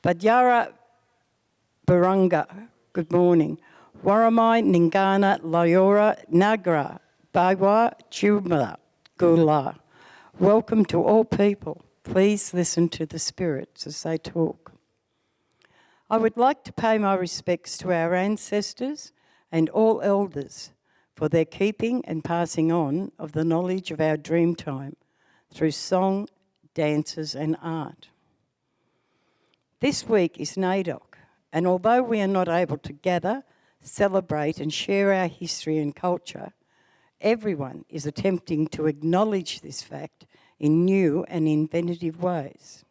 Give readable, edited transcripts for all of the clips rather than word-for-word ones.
Badyara Barunga, good morning. Waramai Ningana Layora Nagra Baiwa Chumala Gula. Welcome to all people. Please listen to the spirits as they talk. I would like to pay my respects to our ancestors and all elders for their keeping and passing on of the knowledge of our dream time through song, dances and art. This week is NAIDOC, and although we are not able to gather, celebrate and share our history and culture, everyone is attempting to acknowledge this fact in new and inventive ways.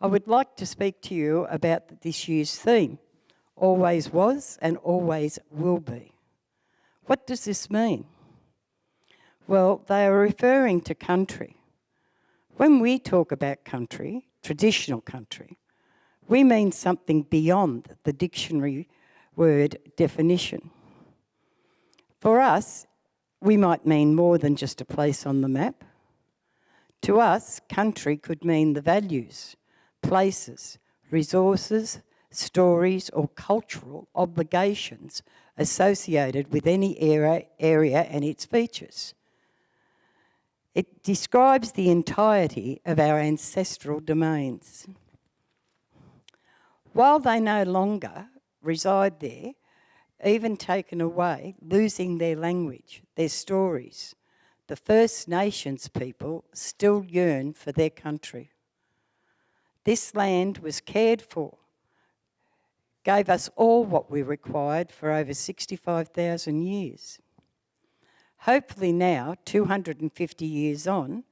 I would like to speak to you about this year's theme, always was and always will be. What does this mean? Well, they are referring to country. When we talk about country, traditional country, we mean something beyond the dictionary word definition. For us, we might mean more than just a place on the map. To us, country could mean the values, places, resources, stories or cultural obligations associated with any area and its features. It describes the entirety of our ancestral domains. While they no longer reside there, even taken away, losing their language, their stories, the First Nations people still yearn for their country. This land was cared for, gave us all what we required for over 65,000 years. Hopefully now, 250 years on,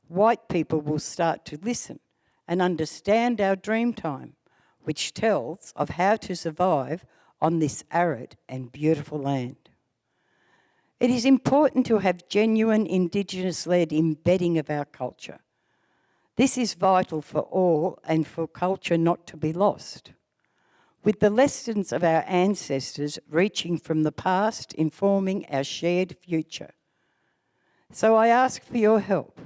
white people will start to listen and understand our dream time, which tells of how to survive on this arid and beautiful land. It is important to have genuine Indigenous-led embedding of our culture. This is vital for all and for culture not to be lost. With the lessons of our ancestors reaching from the past, informing our shared future. So I ask for your help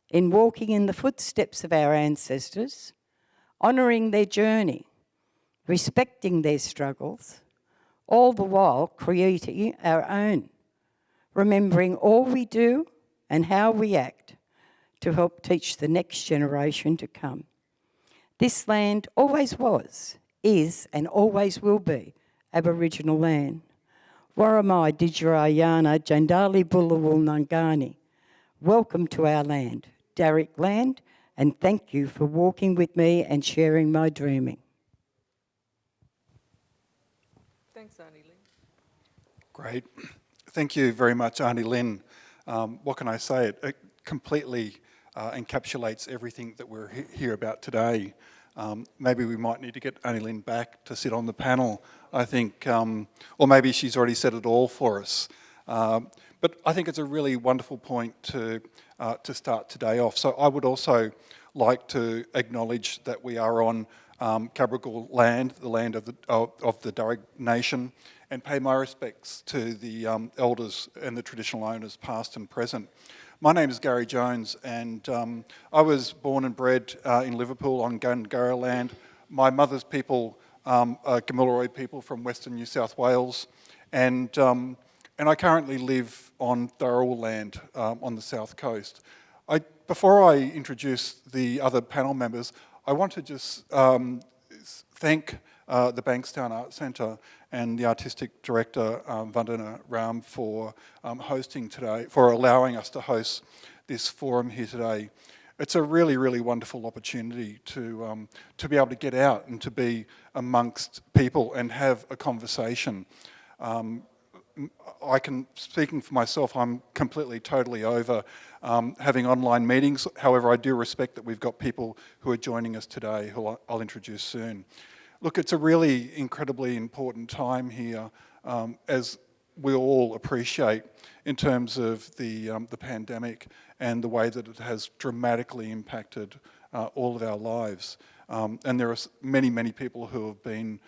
in walking in the footsteps of our ancestors, honouring their journey, respecting their struggles, all the while creating our own, remembering all we do and how we act to help teach the next generation to come. This land always was, is and always will be Aboriginal land. Waramai Didjarayana Jandali Bulawul Nangani. Welcome to our land, Darrick land, and thank you for walking with me and sharing my dreaming. Thanks, Auntie Lynn. Great. Thank you very much, Auntie Lynn. What can I say? It completely encapsulates everything that we're here about today. Maybe we might need to get Auntie Lynn back to sit on the panel, I think, or maybe she's already said it all for us. But I think it's a really wonderful point to start today off. So I would also like to acknowledge that we are on Cabral land, the land of the Darug Nation, and pay my respects to the elders and the traditional owners, past and present. My name is Garry Jones, and I was born and bred in Liverpool on Gundurra land. My mother's people are Gamilaroi people from Western New South Wales, and I currently live on Dharawal land on the south coast. Before I introduce the other panel members, I want to just thank the Bankstown Art Centre and the Artistic Director, Vandana Ram, for hosting today, for allowing us to host this forum here today. It's a really, really wonderful opportunity to be able to get out and to be amongst people and have a conversation. Speaking for myself, I'm completely, totally over having online meetings. However, I do respect that we've got people who are joining us today, who I'll introduce soon. Look, it's a really incredibly important time here, as we all appreciate, in terms of the pandemic and the way that it has dramatically impacted all of our lives. And there are many, many people who have been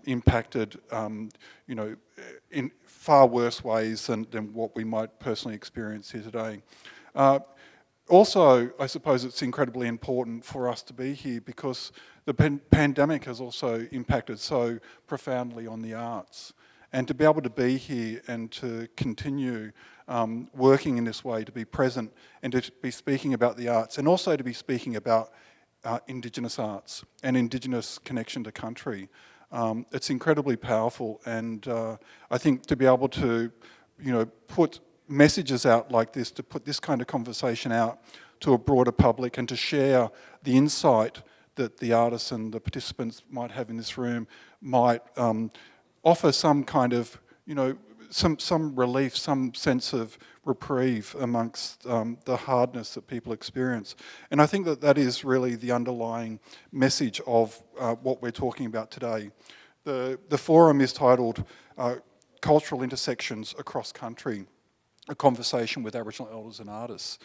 impacted, in far worse ways than what we might personally experience here today. Also, I suppose it's incredibly important for us to be here because the pandemic has also impacted so profoundly on the arts. And to be able to be here and to continue working in this way, to be present and to be speaking about the arts, and also to be speaking about indigenous arts and indigenous connection to country. It's incredibly powerful, and I think to be able to, put messages out like this, to put this kind of conversation out to a broader public and to share the insight that the artists and the participants might have in this room might offer some kind of, some relief, some sense of reprieve amongst the hardness that people experience. And I think that that is really the underlying message of what we're talking about today. The forum is titled Cultural Intersections Across Country, a conversation with Aboriginal elders and artists.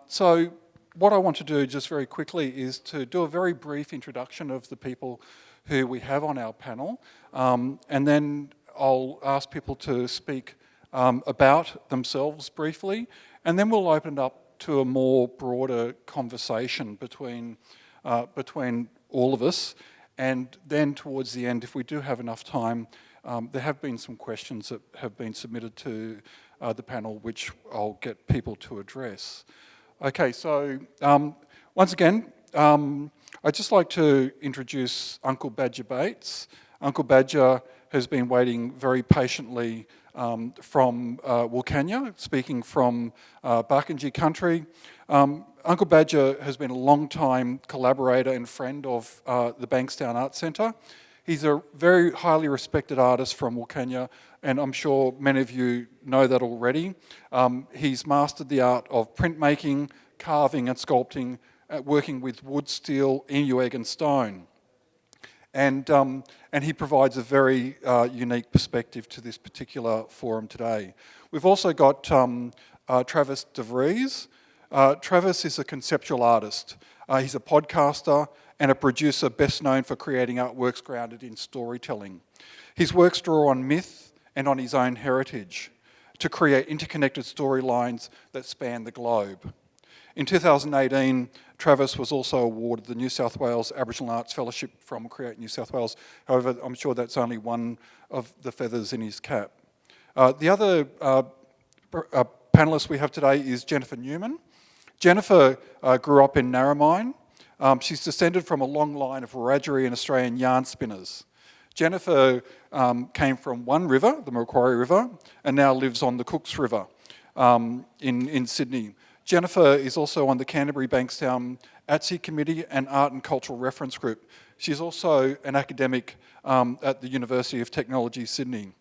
So what I want to do just very quickly is to do a very brief introduction of the people who we have on our panel, and then I'll ask people to speak about themselves briefly, and then we'll open it up to a more broader conversation between all of us. And then towards the end, if we do have enough time, there have been some questions that have been submitted to the panel, which I'll get people to address. Okay, so once again, I'd just like to introduce Uncle Badger Bates. Uncle Badger has been waiting very patiently from Wilcannia, speaking from Barkindji country. Uncle Badger has been a long-time collaborator and friend of the Bankstown Arts Centre. He's a very highly respected artist from Wilcannia, and I'm sure many of you know that already. He's mastered the art of printmaking, carving and sculpting, working with wood, steel, emu egg and stone. And he provides a very unique perspective to this particular forum today. We've also got Travis Devries. Travis is a conceptual artist. He's a podcaster and a producer best known for creating artworks grounded in storytelling. His works draw on myth and on his own heritage to create interconnected storylines that span the globe. In 2018, Travis was also awarded the New South Wales Aboriginal Arts Fellowship from Create New South Wales. However, I'm sure that's only one of the feathers in his cap. The other panellist we have today is Jennifer Newman. Jennifer grew up in Narromine. She's descended from a long line of Wiradjuri and Australian yarn spinners. Jennifer came from one river, the Macquarie River, and now lives on the Cooks River in Sydney. Jennifer is also on the Canterbury Bankstown ATSI Committee and Art and Cultural Reference Group. She's also an academic at the University of Technology, Sydney.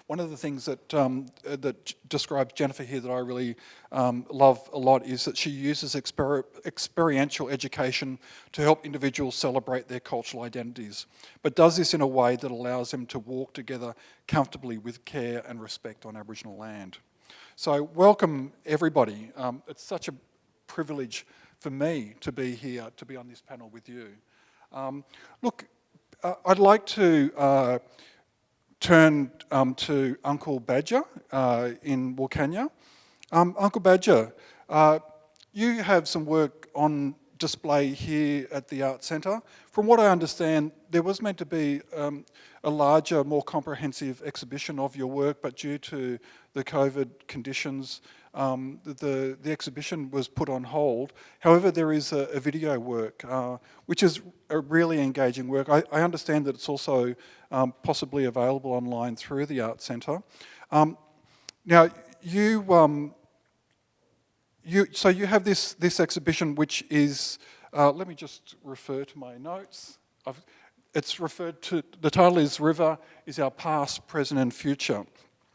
One of the things that describes Jennifer here that I really love a lot is that she uses experiential education to help individuals celebrate their cultural identities, but does this in a way that allows them to walk together comfortably with care and respect on Aboriginal land. So welcome everybody. It's such a privilege for me to be here, to be on this panel with you. Look, I'd like to turn to Uncle Badger in Wilcannia. Uncle Badger, you have some work on display here at the Art Centre. From what I understand, there was meant to be a larger, more comprehensive exhibition of your work, but due to the COVID conditions, the exhibition was put on hold. However, there is a video work, which is a really engaging work. I understand that it's also possibly available online through the Art Centre. Now, so you have this exhibition, which is, let me just refer to my notes. It's referred to, the title is River is Our Past, Present and Future.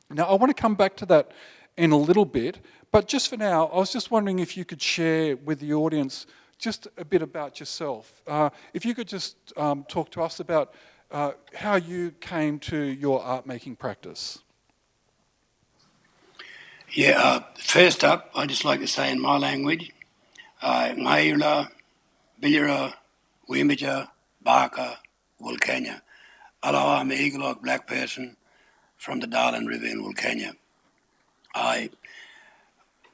Now, I want to come back to that in a little bit, but just for now, I was just wondering if you could share with the audience just a bit about yourself. If you could just talk to us about how you came to your art making practice. Yeah, first up, I'd just like to say in my language, Ngaila, Billira, Wimija, Barker, Wilcannia. Hello, I'm an eagle-eyed black person from the Darling River in Wilcannia.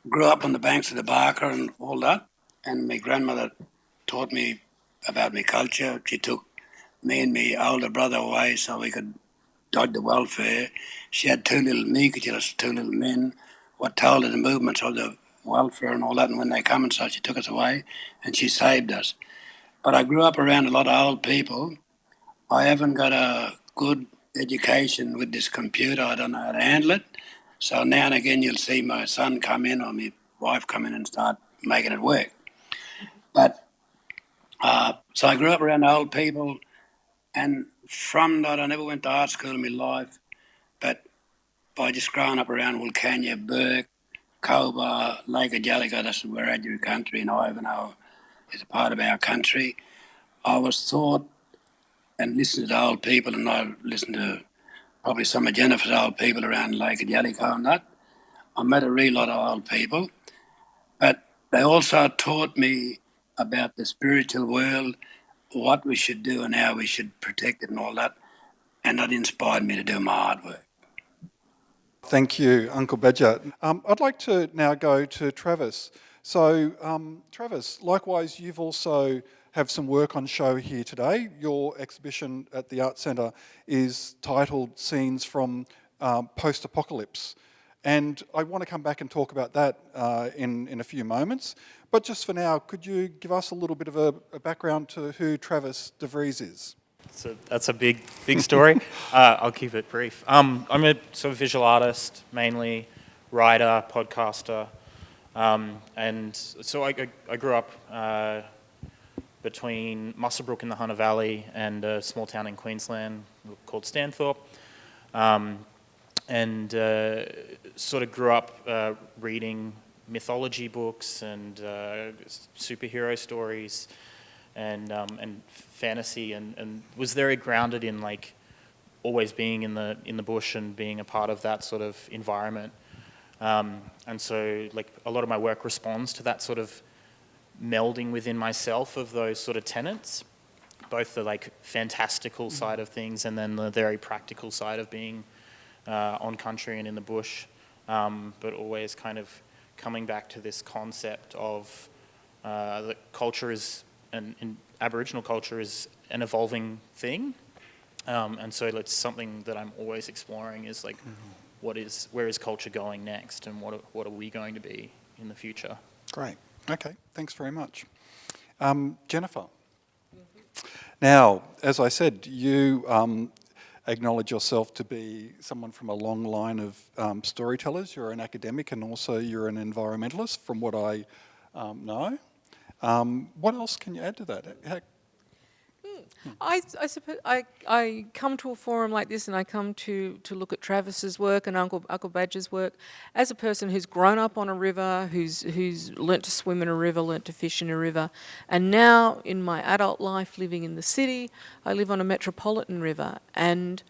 grew up on the banks of the Barker and all that. And my grandmother taught me about my culture. She took me and my older brother away so we could dodge the welfare. She had two little meekajillas, two little men, what told her the movements of the welfare and all that. And when they come and so she took us away and she saved us. But I grew up around a lot of old people. I haven't got a good education with this computer. I don't know how to handle it. So now and again you'll see my son come in or my wife come in and start making it work. But so I grew up around old people, and from that I never went to art school in my life. But by just growing up around Wilcannia, Burke, Cobar, Lake of Jellicoe, that's Wiradjuri country, and Ivanhoe is a part of our country, I was taught and listened to the old people, and I listened to probably some of Jennifer's old people around Lake of Jellicoe and that. I met a real lot of old people, but they also taught me about the spiritual world, what we should do and how we should protect it and all that, and that inspired me to do my artwork. Thank you, Uncle Badger. I'd like to now go to Travis. So, Travis, likewise, you've also have some work on show here today. Your exhibition at the Art Centre is titled Scenes from Post-Apocalypse. And I want to come back and talk about that in a few moments. But just for now, could you give us a little bit of a background to who Travis Devries is? So that's a big story. I'll keep it brief. I'm a sort of visual artist, mainly writer, podcaster, and so I grew up between Muswellbrook in the Hunter Valley and a small town in Queensland called Stanthorpe, and sort of grew up reading mythology books and superhero stories and fantasy, and was very grounded in like always being in the bush and being a part of that sort of environment. And so like a lot of my work responds to that sort of melding within myself of those sort of tenets, both the like fantastical side of things and then the very practical side of being on country and in the bush, but always kind of coming back to this concept of that culture is, and Aboriginal culture is an evolving thing, and so it's something that I'm always exploring is like, where is culture going next, and what are we going to be in the future? Great. Okay, thanks very much. Jennifer. Now, as I said, you acknowledge yourself to be someone from a long line of storytellers. You're an academic and also you're an environmentalist, from what I know. What else can you add to that? I suppose I come to a forum like this, and I come to look at Travis's work and Uncle Badger's work as a person who's grown up on a river, who's learnt to swim in a river, learnt to fish in a river, and now in my adult life living in the city, I live on a metropolitan river, and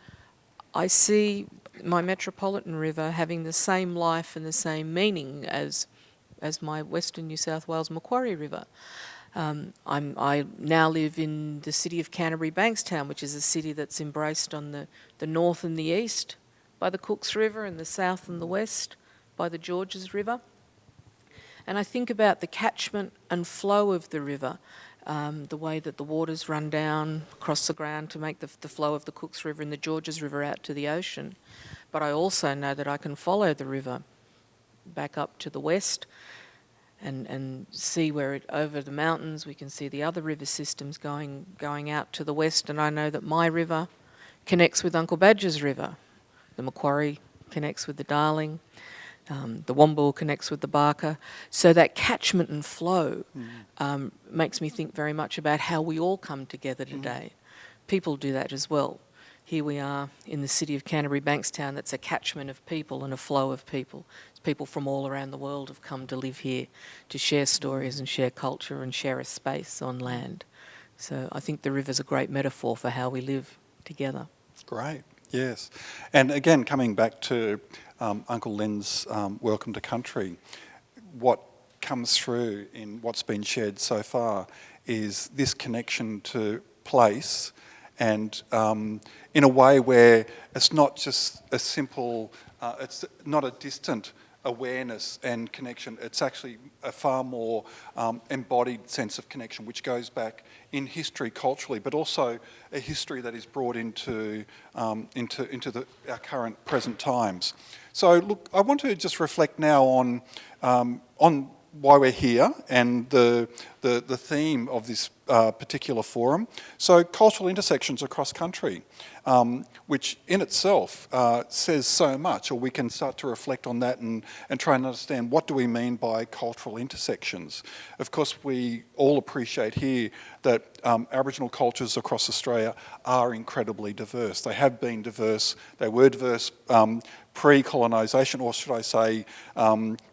I see my metropolitan river having the same life and the same meaning as my Western New South Wales Macquarie River. I now live in the city of Canterbury Bankstown, which is a city that's embraced on the north and the east by the Cooks River and the south and the west by the Georges River. And I think about the catchment and flow of the river, the way that the waters run down across the ground to make the flow of the Cooks River and the Georges River out to the ocean. But I also know that I can follow the river back up to the west and see where it, over the mountains, we can see the other river systems going out to the west, and I know that my river connects with Uncle Badger's river. The Macquarie connects with the Darling, the Womble connects with the Barker. So that catchment and flow makes me think very much about how we all come together today. People do that as well. Here we are in the city of Canterbury Bankstown, that's a catchment of people and a flow of people. People from all around the world have come to live here to share stories and share culture and share a space on land. So I think the river's a great metaphor for how we live together. Great, yes. And again, coming back to Uncle Len's Welcome to Country, what comes through in what's been shared so far is this connection to place, and in a way where it's not just a simple, it's not a distant awareness and connection. It's actually a far more embodied sense of connection, which goes back in history culturally, but also a history that is brought into our current present times. So look, I want to just reflect now on why we're here and the theme of this particular forum. So cultural intersections across country, which in itself says so much, or we can start to reflect on that and try and understand what do we mean by cultural intersections. Of course, we all appreciate here that Aboriginal cultures across Australia are incredibly diverse. They have been diverse, they were diverse pre-colonisation, or should I say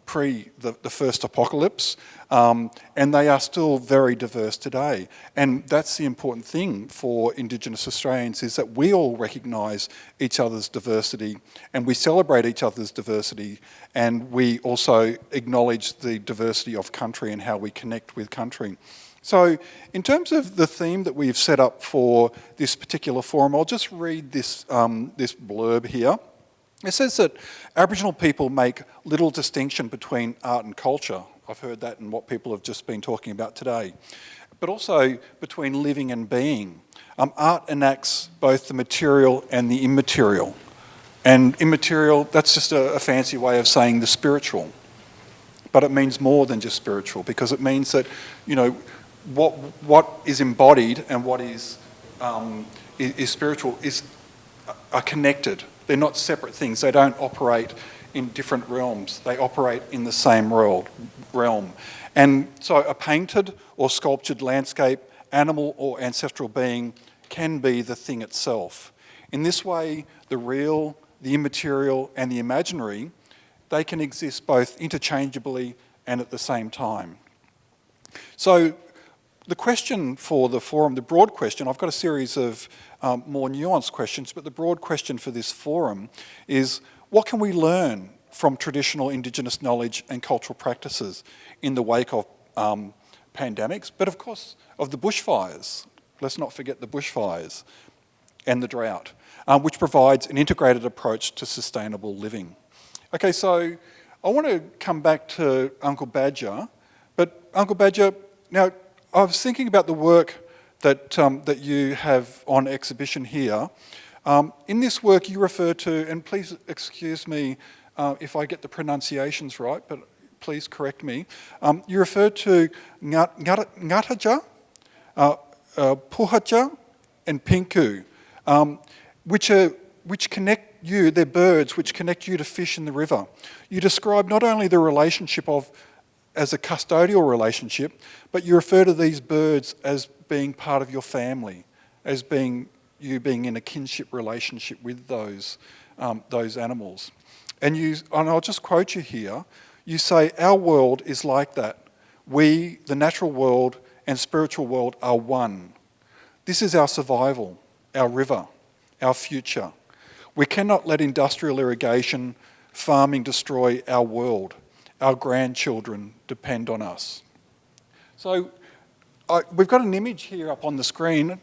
pre the first apocalypse, and they are still very diverse today. And that's the important thing for Indigenous Australians, is that we all recognise each other's diversity and we celebrate each other's diversity, and we also acknowledge the diversity of country and how we connect with country. So in terms of the theme that we've set up for this particular forum, I'll just read this blurb here. It says that Aboriginal people make little distinction between art and culture. I've heard that in what people have just been talking about today. But also between living and being. Art enacts both the material and the immaterial. And immaterial, that's just a fancy way of saying the spiritual. But it means more than just spiritual, because it means that, you know, what is embodied and what is spiritual are connected. They're not separate things. They don't operate in different realms. They operate in the same realm. And so a painted or sculptured landscape, animal or ancestral being can be the thing itself. In this way, the real, the immaterial and the imaginary, they can exist both interchangeably and at the same time. So the question for the forum, the broad question, I've got a series of more nuanced questions, but the broad question for this forum is, what can we learn from traditional Indigenous knowledge and cultural practices in the wake of pandemics, but of course of the bushfires? Let's not forget the bushfires and the drought, which provides an integrated approach to sustainable living. Okay, so I want to come back to Uncle Badger, but Uncle Badger, now I was thinking about the work that you have on exhibition here. In this work you refer to, and please excuse me if I get the pronunciations right, but please correct me. You refer to Ngataja, Puhaja and Pinku, which connect you, they're birds which connect you to fish in the river. You describe not only the relationship as a custodial relationship, but you refer to these birds as being part of your family, as being in a kinship relationship with those animals. And I'll just quote you here. You say, our world is like that. We, the natural world and spiritual world, are one. This is our survival, our river, our future. We cannot let industrial irrigation, farming destroy our world. Our grandchildren depend on us. So we've got an image here up on the screen.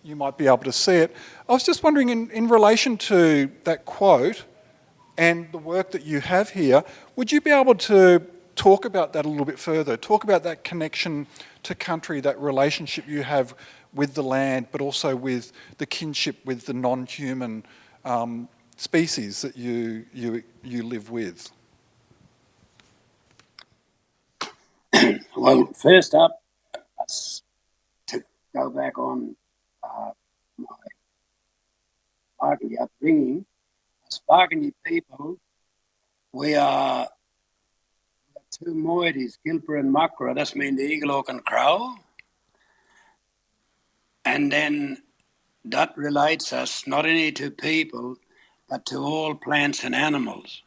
You might be able to see it. I was just wondering, in relation to that quote and the work that you have here, would you be able to talk about that a little bit further? Talk about that connection to country, that relationship you have with the land, but also with the kinship with the non-human species that you live with. Well, first up, to go back on my Sparkly upbringing, Sparkly people, we are two moieties, Gilper and Makra, that's mean the eagle, hawk and crow. And then that relates us not only to people, but to all plants and animals.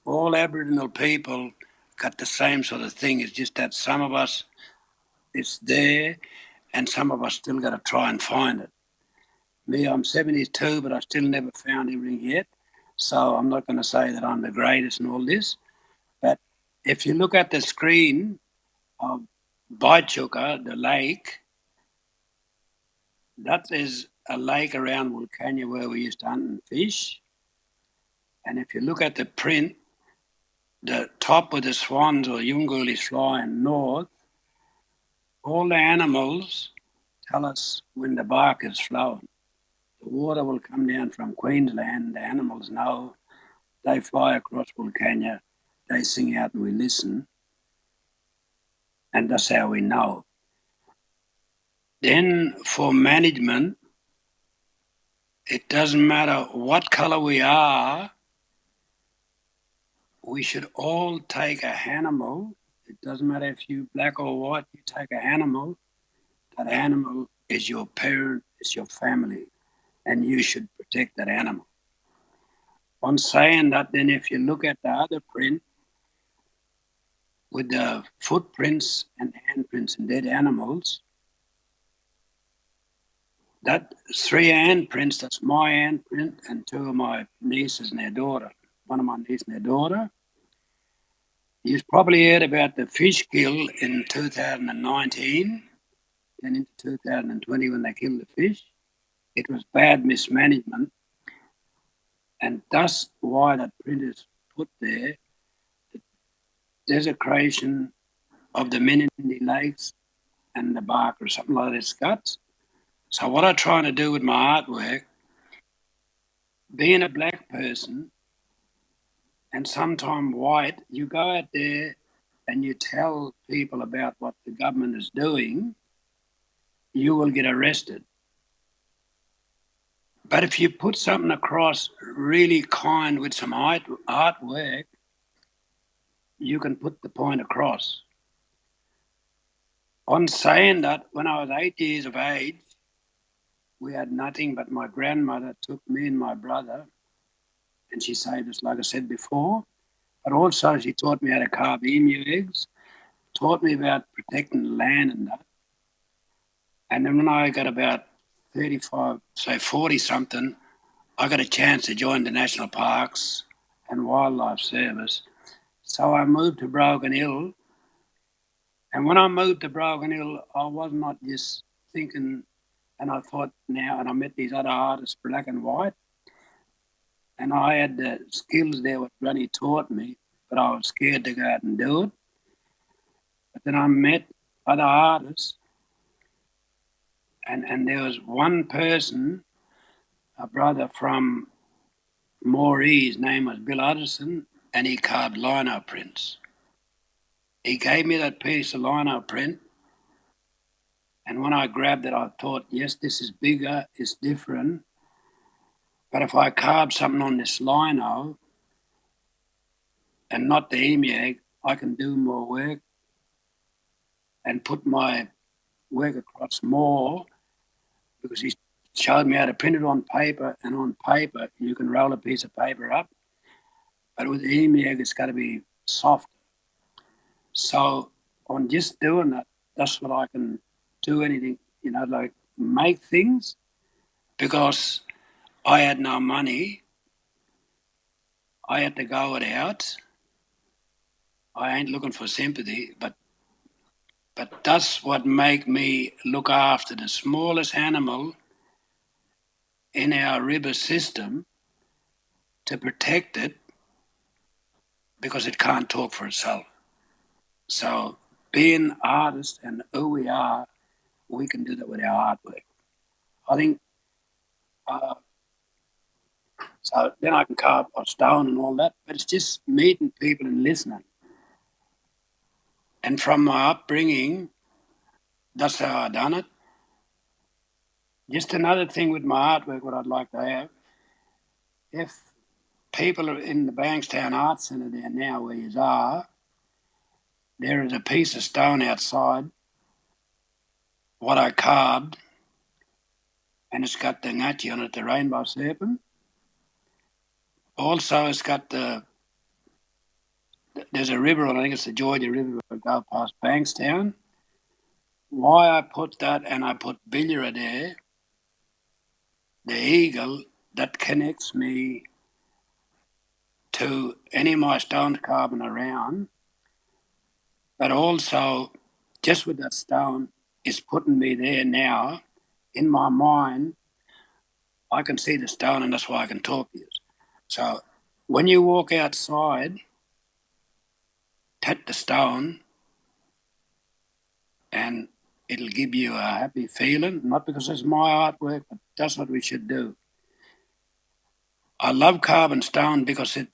All Aboriginal people got the same sort of thing. It's just that some of us, it's there, and some of us still got to try and find it. Me, I'm 72, but I still never found everything yet. So I'm not going to say that I'm the greatest and all this. But if you look at the screen of Baichuka, the lake, that is a lake around Wilcannia where we used to hunt and fish. And if you look at the print, the top of the swans or yungal is flying north, all the animals tell us when the bark is flowing. The water will come down from Queensland, the animals know, they fly across Vulcania, they sing out and we listen, and that's how we know. Then for management, it doesn't matter what colour we are, we should all take a animal. It doesn't matter if you're black or white, you take an animal. That animal is your parent, is your family, and you should protect that animal. On saying that, then if you look at the other print with the footprints and handprints in dead animals, that 3 handprints, that's my handprint and 2 of my nieces and their daughter. One of my nieces and their daughter. You've probably heard about the fish kill in 2019 and into 2020 when they killed the fish. It was bad mismanagement, and that's why that print is put there. The desecration of the Menindee Lakes and the bark or something like this guts. So what I'm trying to do with my artwork, being a black person and sometimes white, you go out there and you tell people about what the government is doing, you will get arrested. But if you put something across really kind with some artwork, you can put the point across. On saying that, when I was 8 years of age, we had nothing, but my grandmother took me and my brother, and she saved us, like I said before. But also she taught me how to carve emu eggs, taught me about protecting the land and that. And then when I got about 35, say 40 something, I got a chance to join the National Parks and Wildlife Service. So I moved to Broken Hill. And when I moved to Broken Hill, I was not just thinking, and I thought now, and I met these other artists, black and white, and I had the skills there what Granny taught me, but I was scared to go out and do it. But then I met other artists, and there was one person, a brother from Vries, name was Bill Utterson, and he carved lino prints. He gave me that piece of lino print, and when I grabbed it, I thought, yes, this is bigger, it's different, but if I carve something on this lino and not the emu egg, I can do more work and put my work across more, because he showed me how to print it on paper, and on paper you can roll a piece of paper up, but with the emu egg it's got to be soft. So on just doing that, that's what I can do anything, like make things, because I had no money. I had to go it out. I ain't looking for sympathy, but that's what make me look after the smallest animal in our river system to protect it, because it can't talk for itself. So being artists and who we are, we can do that with our artwork. I think, so then I can carve a stone and all that, but it's just meeting people and listening. And from my upbringing, that's how I done it. Just another thing with my artwork, what I'd like to have, if people are in the Bankstown Art Centre there now where you are, there is a piece of stone outside, what I carved, and it's got the ngachi on it, the rainbow serpent. Also, it's got there's a river, I think it's the Georgia River, that goes past Bankstown. Why I put that, and I put Billera there, the eagle, that connects me to any of my stones carving around, but also just with that stone, it's putting me there now. In my mind, I can see the stone, and that's why I can talk to you. So when you walk outside, touch the stone and it'll give you a happy feeling, not because it's my artwork, but that's what we should do. I love carbon stone because it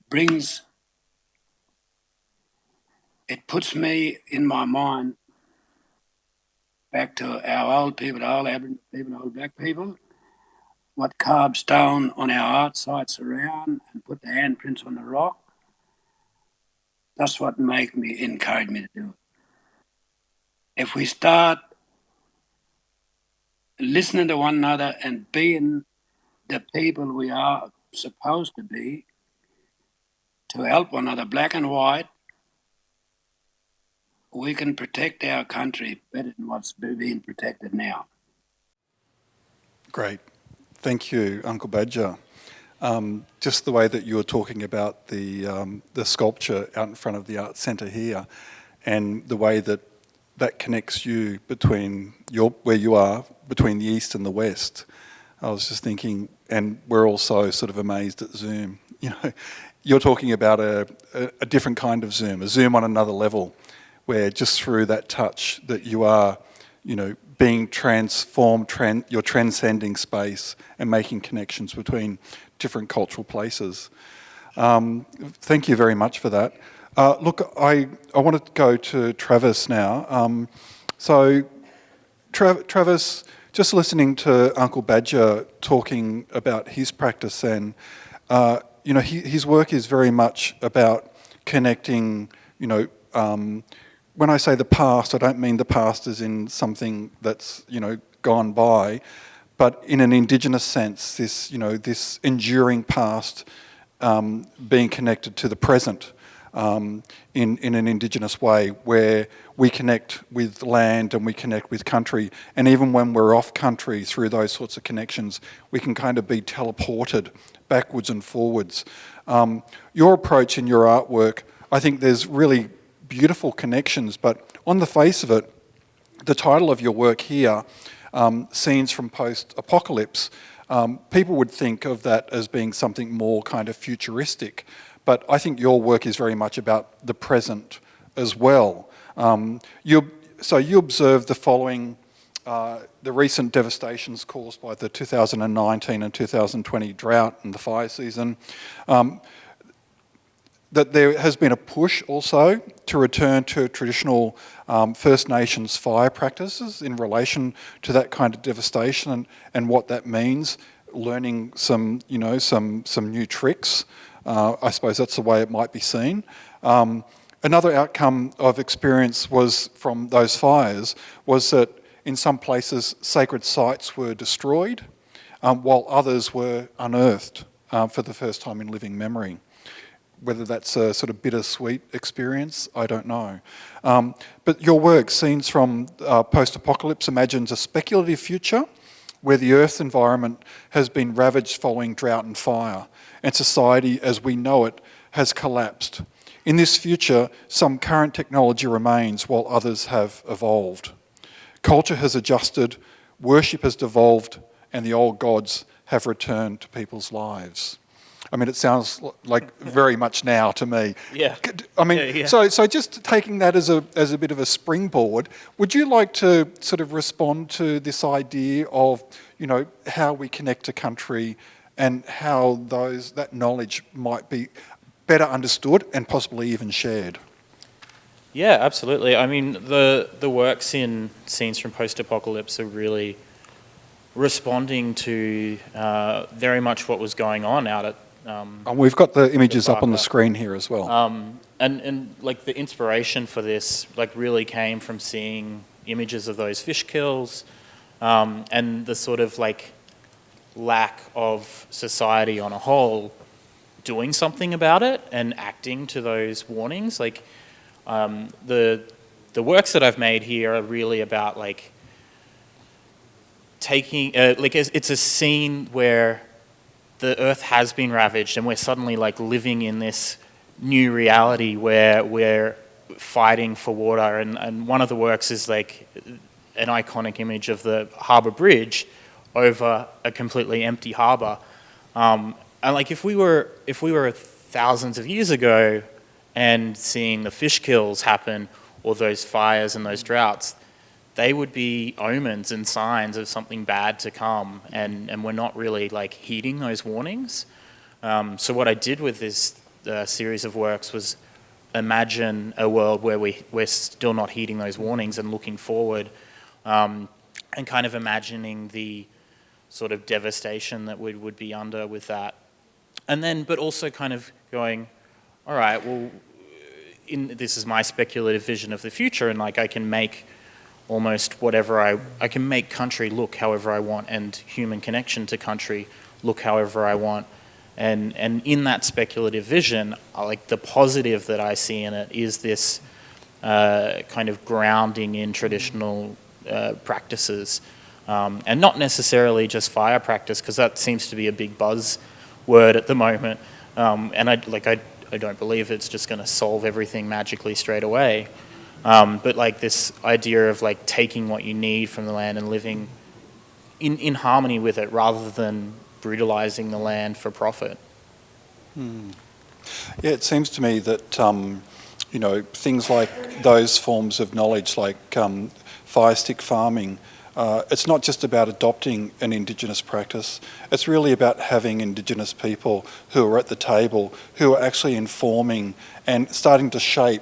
puts me in my mind back to our old people, old Aboriginal people, old black people, what carved stone on our art sites around and put the handprints on the rock. That's what encourage me to do it. If we start listening to one another and being the people we are supposed to be, to help one another, black and white, we can protect our country better than what's being protected now. Great. Thank you, Uncle Badger. Just the way that you were talking about the sculpture out in front of the Arts Centre here, and the way that that connects you between where you are, between the East and the West. I was just thinking, and we're also sort of amazed at Zoom. You know, you're talking about a different kind of Zoom, a Zoom on another level, where just through that touch that you are, you know, being transformed, you're transcending space and making connections between different cultural places. Thank you very much for that. Look, I want to go to Travis now. Travis, just listening to Uncle Badger talking about his practice, and you know, his work is very much about connecting. You know, when I say the past, I don't mean the past as in something that's, you know, gone by, but in an indigenous sense, this enduring past being connected to the present in an indigenous way, where we connect with land and we connect with country, and even when we're off country, through those sorts of connections, we can kind of be teleported backwards and forwards. Your approach in your artwork, I think there's really beautiful connections, but on the face of it, the title of your work here, Scenes from Post-Apocalypse, people would think of that as being something more kind of futuristic, but I think your work is very much about the present as well. You observe the following, the recent devastations caused by the 2019 and 2020 drought and the fire season, that there has been a push also to return to traditional First Nations fire practices in relation to that kind of devastation, and what that means, learning some new tricks. I suppose that's the way it might be seen. Another outcome of experience was from those fires was that in some places sacred sites were destroyed, while others were unearthed for the first time in living memory. Whether that's a sort of bittersweet experience, I don't know. But your work, Scenes from Post-Apocalypse, imagines a speculative future where the Earth's environment has been ravaged following drought and fire, and society as we know it has collapsed. In this future, some current technology remains while others have evolved. Culture has adjusted, worship has devolved, and the old gods have returned to people's lives. I mean, it sounds like very much now to me. Yeah. I mean, yeah. So just taking that as a bit of a springboard, would you like to sort of respond to this idea of, you know, how we connect to country and how that knowledge might be better understood and possibly even shared? Yeah, absolutely. I mean, the works in Scenes from Post-Apocalypse are really responding to very much what was going on out at and we've got the images up on the screen here as well. And like the inspiration for this like really came from seeing images of those fish kills, and the sort of like lack of society on a whole doing something about it and acting to those warnings. Like the works that I've made here are really about like taking like it's a scene where the earth has been ravaged and we're suddenly like living in this new reality where we're fighting for water, and one of the works is like an iconic image of the harbour bridge over a completely empty harbour, and like if we were thousands of years ago and seeing the fish kills happen, or those fires and those droughts, they would be omens and signs of something bad to come, and we're not really like heeding those warnings. So what I did with this series of works was imagine a world where we're still not heeding those warnings and looking forward, and kind of imagining the sort of devastation that we would be under with that. And then, but also kind of going, all right, well, this is my speculative vision of the future, and like I can make almost whatever I can make country look however I want, and human connection to country look however I want. And in that speculative vision, like the positive that I see in it is this kind of grounding in traditional practices, and not necessarily just fire practice, because that seems to be a big buzz word at the moment. And I don't believe it's just going to solve everything magically straight away. But like this idea of like taking what you need from the land and living in harmony with it, rather than brutalizing the land for profit. Yeah, it seems to me that things like those forms of knowledge, like fire stick farming, it's not just about adopting an Indigenous practice. It's really about having Indigenous people who are at the table, who are actually informing and starting to shape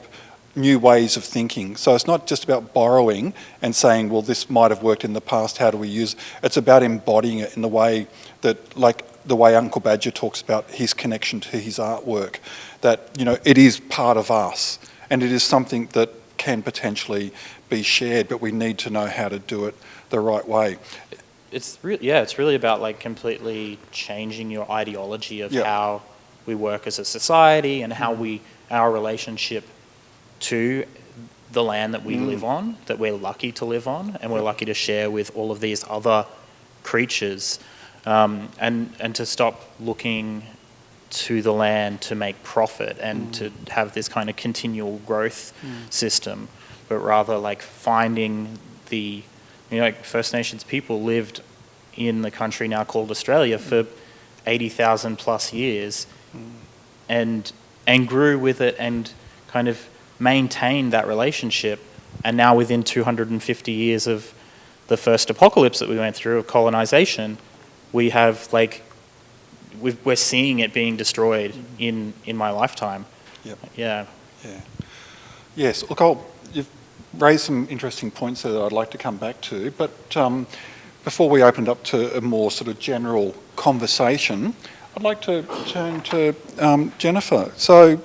new ways of thinking. So it's not just about borrowing and saying, well, this might have worked in the past, how do we use it? It's about embodying it in the way that, like the way Uncle Badger talks about his connection to his artwork, that, it is part of us, and it is something that can potentially be shared, but we need to know how to do it the right way. It's really about like completely changing your ideology of how we work as a society, and how our relationship to the land that we live on, that we're lucky to live on, and we're lucky to share with all of these other creatures, and to stop looking to the land to make profit and to have this kind of continual growth system, but rather like finding like First Nations people lived in the country now called Australia for 80,000 plus years, and grew with it and kind of maintained that relationship. And now within 250 years of the first apocalypse that we went through of colonization, we have we're seeing it being destroyed in my lifetime. Yeah. Yes, look, you've raised some interesting points there that I'd like to come back to, but before we opened up to a more sort of general conversation, I'd like to turn to Jennifer. So,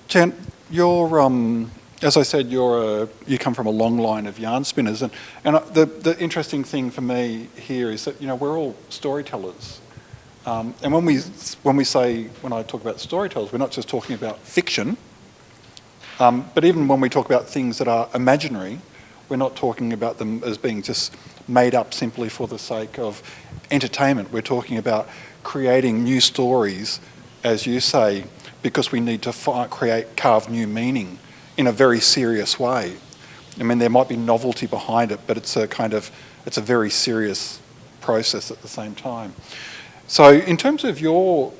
Jen, you're, as I said, you come from a long line of yarn spinners, and the interesting thing for me here is that we're all storytellers, and when I talk about storytellers, we're not just talking about fiction, but even when we talk about things that are imaginary, we're not talking about them as being just made up simply for the sake of entertainment. We're talking about creating new stories, as you say, because we need to carve new meaning in a very serious way. I mean, there might be novelty behind it, but it's a very serious process at the same time. So in terms of your,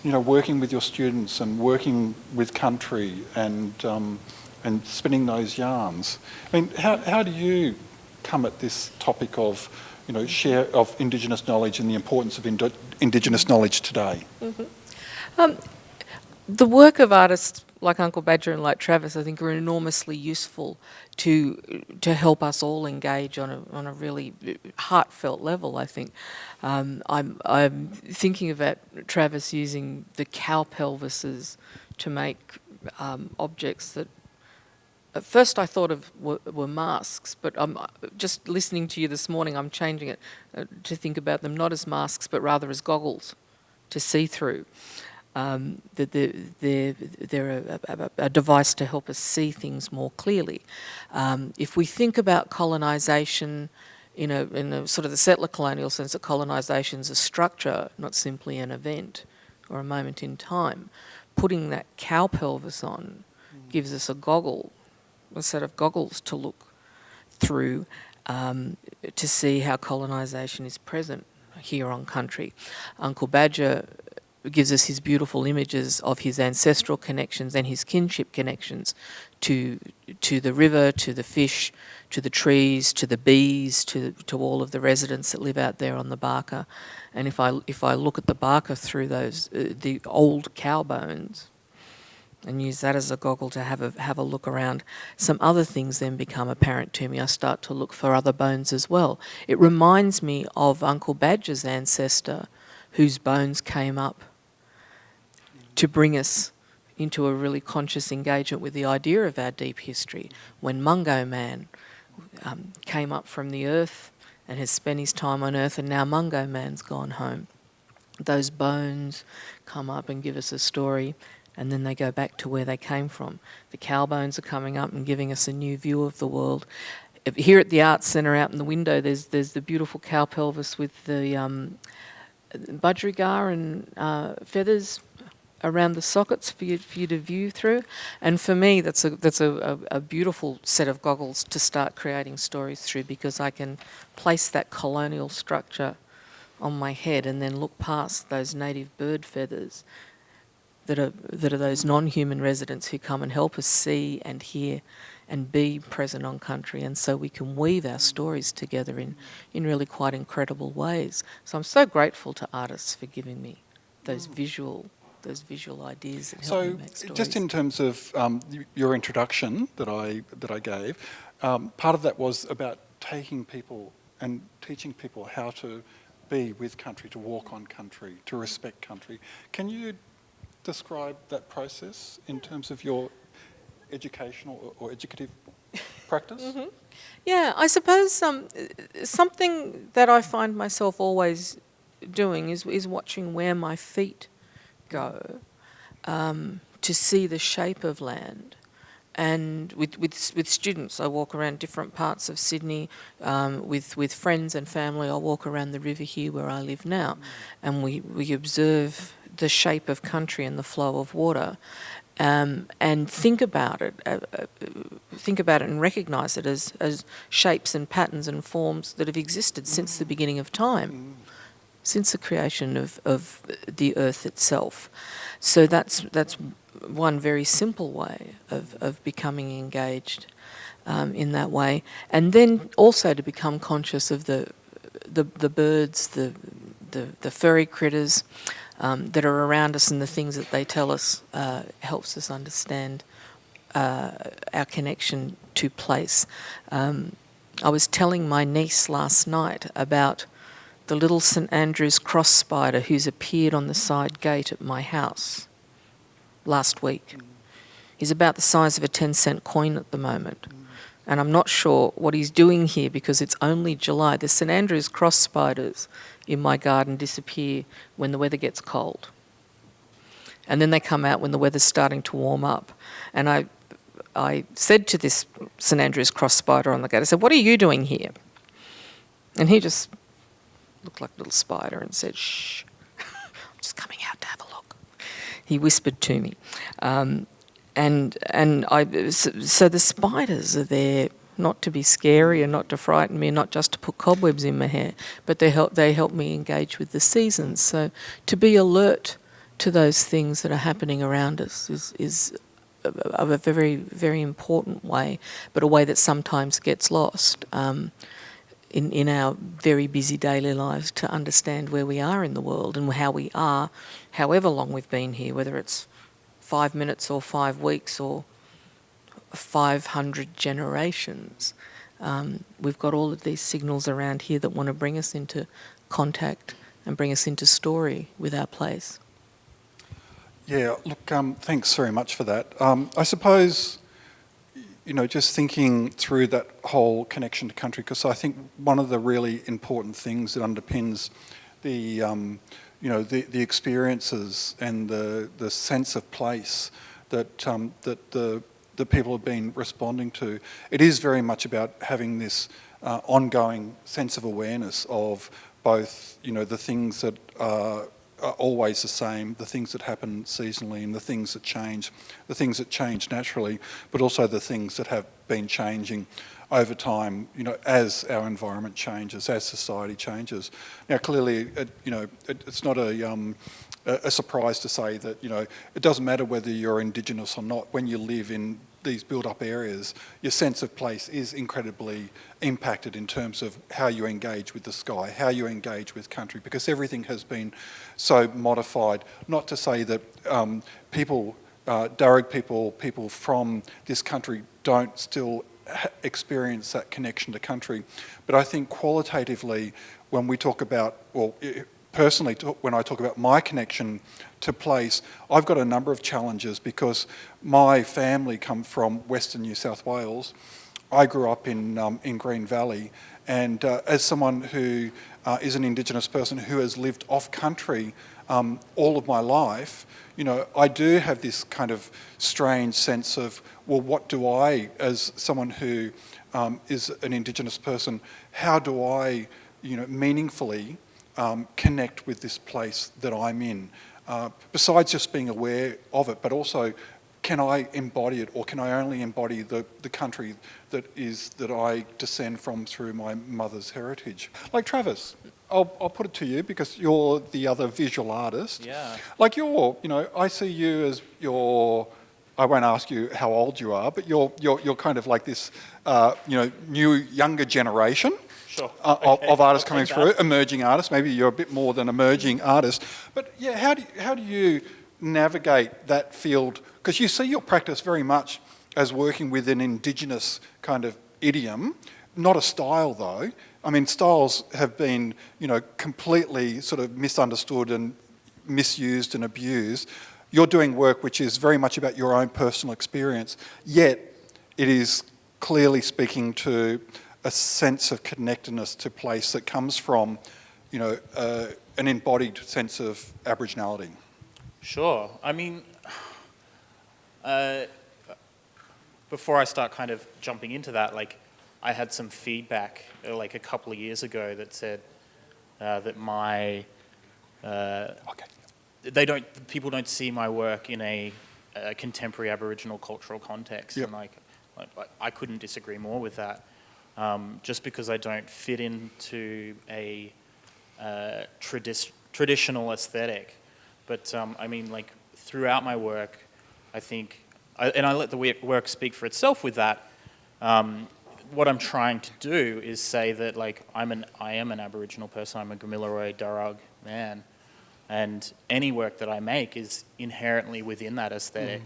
working with your students and working with country and spinning those yarns, I mean, how do you come at this topic of, share of Indigenous knowledge and the importance of Indigenous knowledge today? The work of artists like Uncle Badger and like Travis, I think, are enormously useful to help us all engage on a really heartfelt level. I think I'm thinking about Travis using the cow pelvises to make objects that at first I thought of were masks, but just listening to you this morning, I'm changing it to think about them not as masks, but rather as goggles to see through. They're a device to help us see things more clearly. If we think about colonisation in a sort of the settler colonial sense, that colonisation is a structure, not simply an event or a moment in time, putting that cow pelvis on gives us a set of goggles to look through to see how colonisation is present here on country. Uncle Badger gives us his beautiful images of his ancestral connections and his kinship connections to the river, to the fish, to the trees, to the bees, to all of the residents that live out there on the Barker. And if I look at the Barker through those the old cow bones, and use that as a goggle to have a look around, some other things then become apparent to me. I start to look for other bones as well. It reminds me of Uncle Badger's ancestor, whose bones came up to bring us into a really conscious engagement with the idea of our deep history. When Mungo Man came up from the earth and has spent his time on earth, and now Mungo Man's gone home. Those bones come up and give us a story, and then they go back to where they came from. The cow bones are coming up and giving us a new view of the world. Here at the Arts Centre, out in the window, there's the beautiful cow pelvis with the budgerigar and feathers around the sockets for you to view through. And for me, that's a beautiful set of goggles to start creating stories through, because I can place that colonial structure on my head and then look past those native bird feathers that are those non-human residents who come and help us see and hear and be present on country, and so we can weave our stories together in really quite incredible ways. So I'm so grateful to artists for giving me those visual ideas that help me make stories. Just in terms of your introduction that I gave, part of that was about taking people and teaching people how to be with country, to walk on country, to respect country. Can you describe that process in terms of your educational or educative practice? Mm-hmm. Yeah, I suppose something that I find myself always doing is watching where my feet go to see the shape of land. And with students, I walk around different parts of Sydney. With friends and family, I walk around the river here where I live now, and we observe the shape of country and the flow of water, and think about it and recognise it as shapes and patterns and forms that have existed since the beginning of time, since the creation of the earth itself. So that's one very simple way of becoming engaged in that way, and then also to become conscious of the birds, the furry critters that are around us, and the things that they tell us helps us understand our connection to place. I was telling my niece last night about the little St Andrew's cross spider who's appeared on the side gate at my house last week. He's about the size of a 10-cent coin at the moment. And I'm not sure what he's doing here because it's only July. The St Andrew's cross spiders in my garden disappear when the weather gets cold. And then they come out when the weather's starting to warm up. And I said to this St Andrew's cross spider on the gate, I said, "What are you doing here?" And he just looked like a little spider and said, "Shh, I'm just coming out to have a look." He whispered to me. So the spiders are there not to be scary and not to frighten me, and not just to put cobwebs in my hair, but they help me engage with the seasons. So to be alert to those things that are happening around us is a very, very important way, but a way that sometimes gets lost in our very busy daily lives, to understand where we are in the world and how we are, however long we've been here, whether it's 5 minutes or 5 weeks or 500 generations. We've got all of these signals around here that want to bring us into contact and bring us into story with our place. Yeah, look, thanks very much for that. I suppose, just thinking through that whole connection to country, because I think one of the really important things that underpins the experiences and the sense of place that the people have been responding to, it is very much about having this ongoing sense of awareness of both, the things that are always the same, the things that happen seasonally, and the things that change naturally, but also the things that have been changing over time, as our environment changes, as society changes. Now, clearly, it's not a surprise to say that, it doesn't matter whether you're Indigenous or not. When you live in these built-up areas, your sense of place is incredibly impacted in terms of how you engage with the sky, how you engage with country, because everything has been so modified. Not to say that people, Darug people from this country don't still experience that connection to country, but I think qualitatively, when we talk about, personally, when I talk about my connection to place, I've got a number of challenges because my family come from Western New South Wales. I grew up in Green Valley, and as someone who is an Indigenous person who has lived off country all of my life, I do have this kind of strange sense of, well, what do I, as someone who is an Indigenous person, how do I, meaningfully connect with this place that I'm in? Besides just being aware of it, but also, can I embody it, or can I only embody the country that I descend from through my mother's heritage? Like Travis, I'll put it to you because you're the other visual artist. Yeah. Like I see you as I won't ask you how old you are, but you're kind of like this, new younger generation. Sure. Of artists I'll coming take through, that. emerging artists. Maybe you're a bit more than emerging artist. But yeah, how do you navigate that field? Because you see your practice very much as working with an Indigenous kind of idiom, not a style though. I mean, styles have been, completely sort of misunderstood and misused and abused. You're doing work which is very much about your own personal experience, yet it is clearly speaking to a sense of connectedness to place that comes from, an embodied sense of Aboriginality. Sure. I mean, before I start kind of jumping into that, I had some feedback a couple of years ago that said that people don't see my work in a contemporary Aboriginal cultural context. Yep. And I couldn't disagree more with that. Just because I don't fit into a traditional aesthetic. But throughout my work, I think, and I let the work speak for itself with that, what I'm trying to do is say that I am an Aboriginal person, I'm a Gamilaroi Darug man, and any work that I make is inherently within that aesthetic.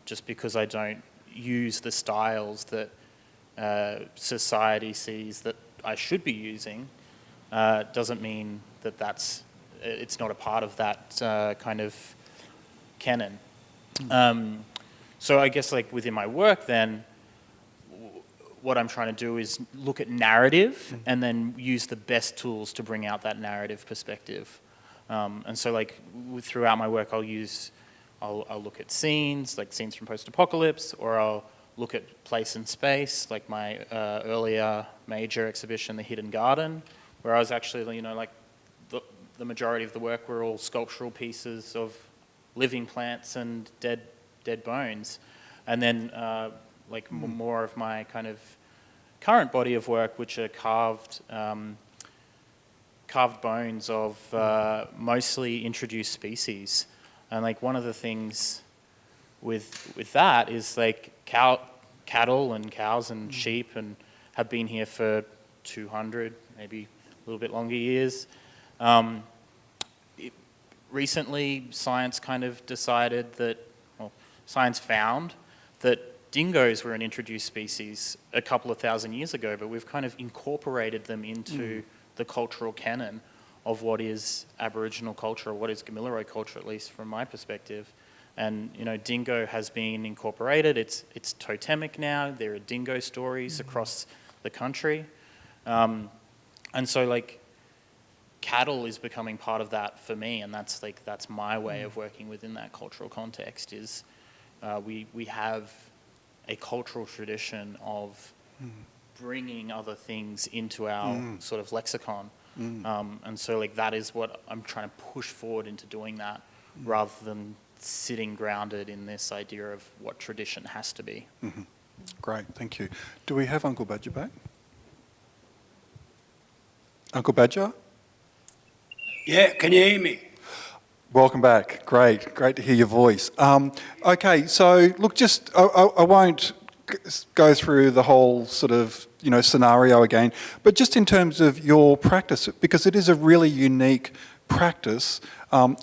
Just because I don't use the styles that society sees that I should be using, doesn't mean that it's not a part of that kind of canon. So I guess within my work then, what I'm trying to do is look at narrative and then use the best tools to bring out that narrative perspective. And so throughout my work I'll look at scenes, scenes from post-apocalypse, or I'll look at place and space, like my earlier major exhibition, The Hidden Garden, where I was actually, the majority of the work were all sculptural pieces of living plants and dead bones. And then more of my kind of current body of work, which are carved bones of mostly introduced species. And one of the things with that is cattle and cows and sheep and have been here for 200, maybe a little bit longer years. Recently, science kind of decided science found that dingoes were an introduced species a couple of thousand years ago, but we've kind of incorporated them into the cultural canon of what is Aboriginal culture, or what is Gamilaroi culture, at least from my perspective. And dingo has been incorporated. It's totemic now. There are dingo stories across the country, and so cattle is becoming part of that for me, and that's my way of working within that cultural context. Is we have a cultural tradition of bringing other things into our sort of lexicon, and so that is what I'm trying to push forward into doing that, rather than sitting grounded in this idea of what tradition has to be. Great, thank you. Do we have Uncle Badger back? Uncle Badger? Yeah, can you hear me? Welcome back. Great to hear your voice. Okay, so look, just I won't go through the whole sort of scenario again, but just in terms of your practice, because it is a really unique practice,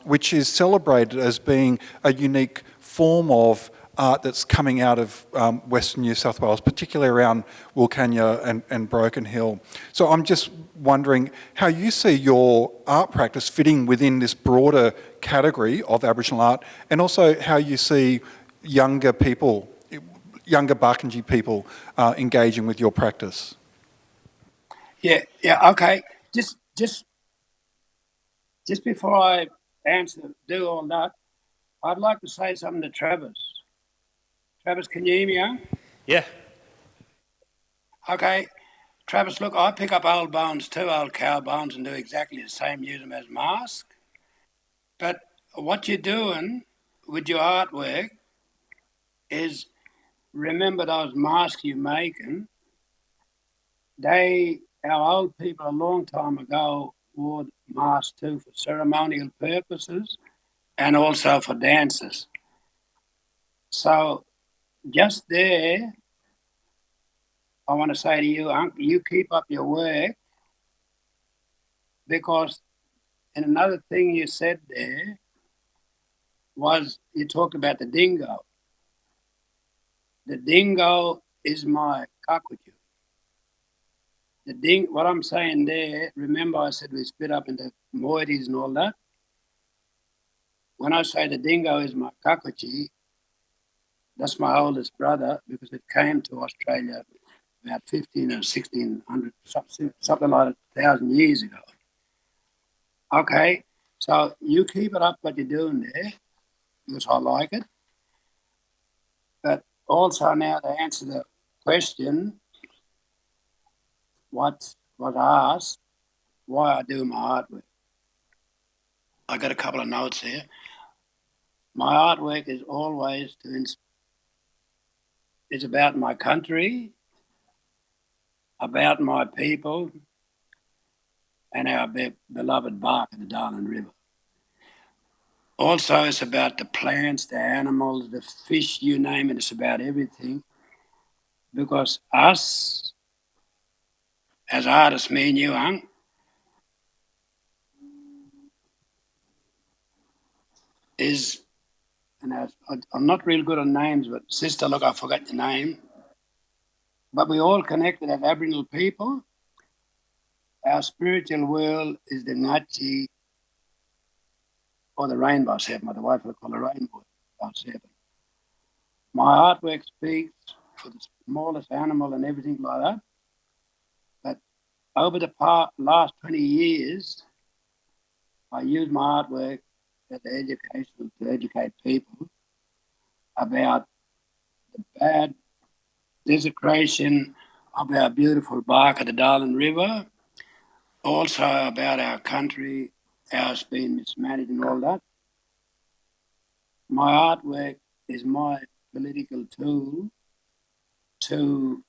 which is celebrated as being a unique form of art that's coming out of Western New South Wales, particularly around Wilcannia and Broken Hill. So I'm just wondering how you see your art practice fitting within this broader category of Aboriginal art, and also how you see younger people, younger Barkindji people engaging with your practice. Yeah, okay. Just before I do all that, I'd like to say something to Travis. Travis, can you hear me, huh? Yeah. Okay. Travis, look, I pick up old bones too, old cow bones, and do exactly the same, use them as masks. But what you're doing with your artwork is remember those masks you're making. Our old people a long time ago wore masks too for ceremonial purposes and also for dances. So just there, I want to say to you, Uncle, you keep up your work, because, and another thing you said there was you talked about the dingo. The dingo is my cockatoo. What I'm saying there, remember I said we split up into moieties and all that? When I say the dingo is my cockatoo, that's my oldest brother, because it came to Australia about 15 or 1600, something like 1,000 years ago. Okay, so you keep it up what you're doing there, because I like it. But also now to answer the question, what asked, why I do my artwork. I got a couple of notes here. My artwork is always it's about my country, about my people, and our beloved bark of the Darling River. Also, it's about the plants, the animals, the fish, you name it. It's about everything. Because us, as artists, me and you, Hung, is, and I'm not real good on names, but sister, look, I forgot your name. But we all connected as Aboriginal people. Our spiritual world is the Nachi or the Rainbow Seven, or the white people call the Rainbow Seven. My artwork speaks for the smallest animal and everything like that. But over the last 20 years, I use my artwork as educational to educate people about the bad desecration of our beautiful bark of the Darling River, also about our country, ours being mismanaged and all that. My artwork is my political tool to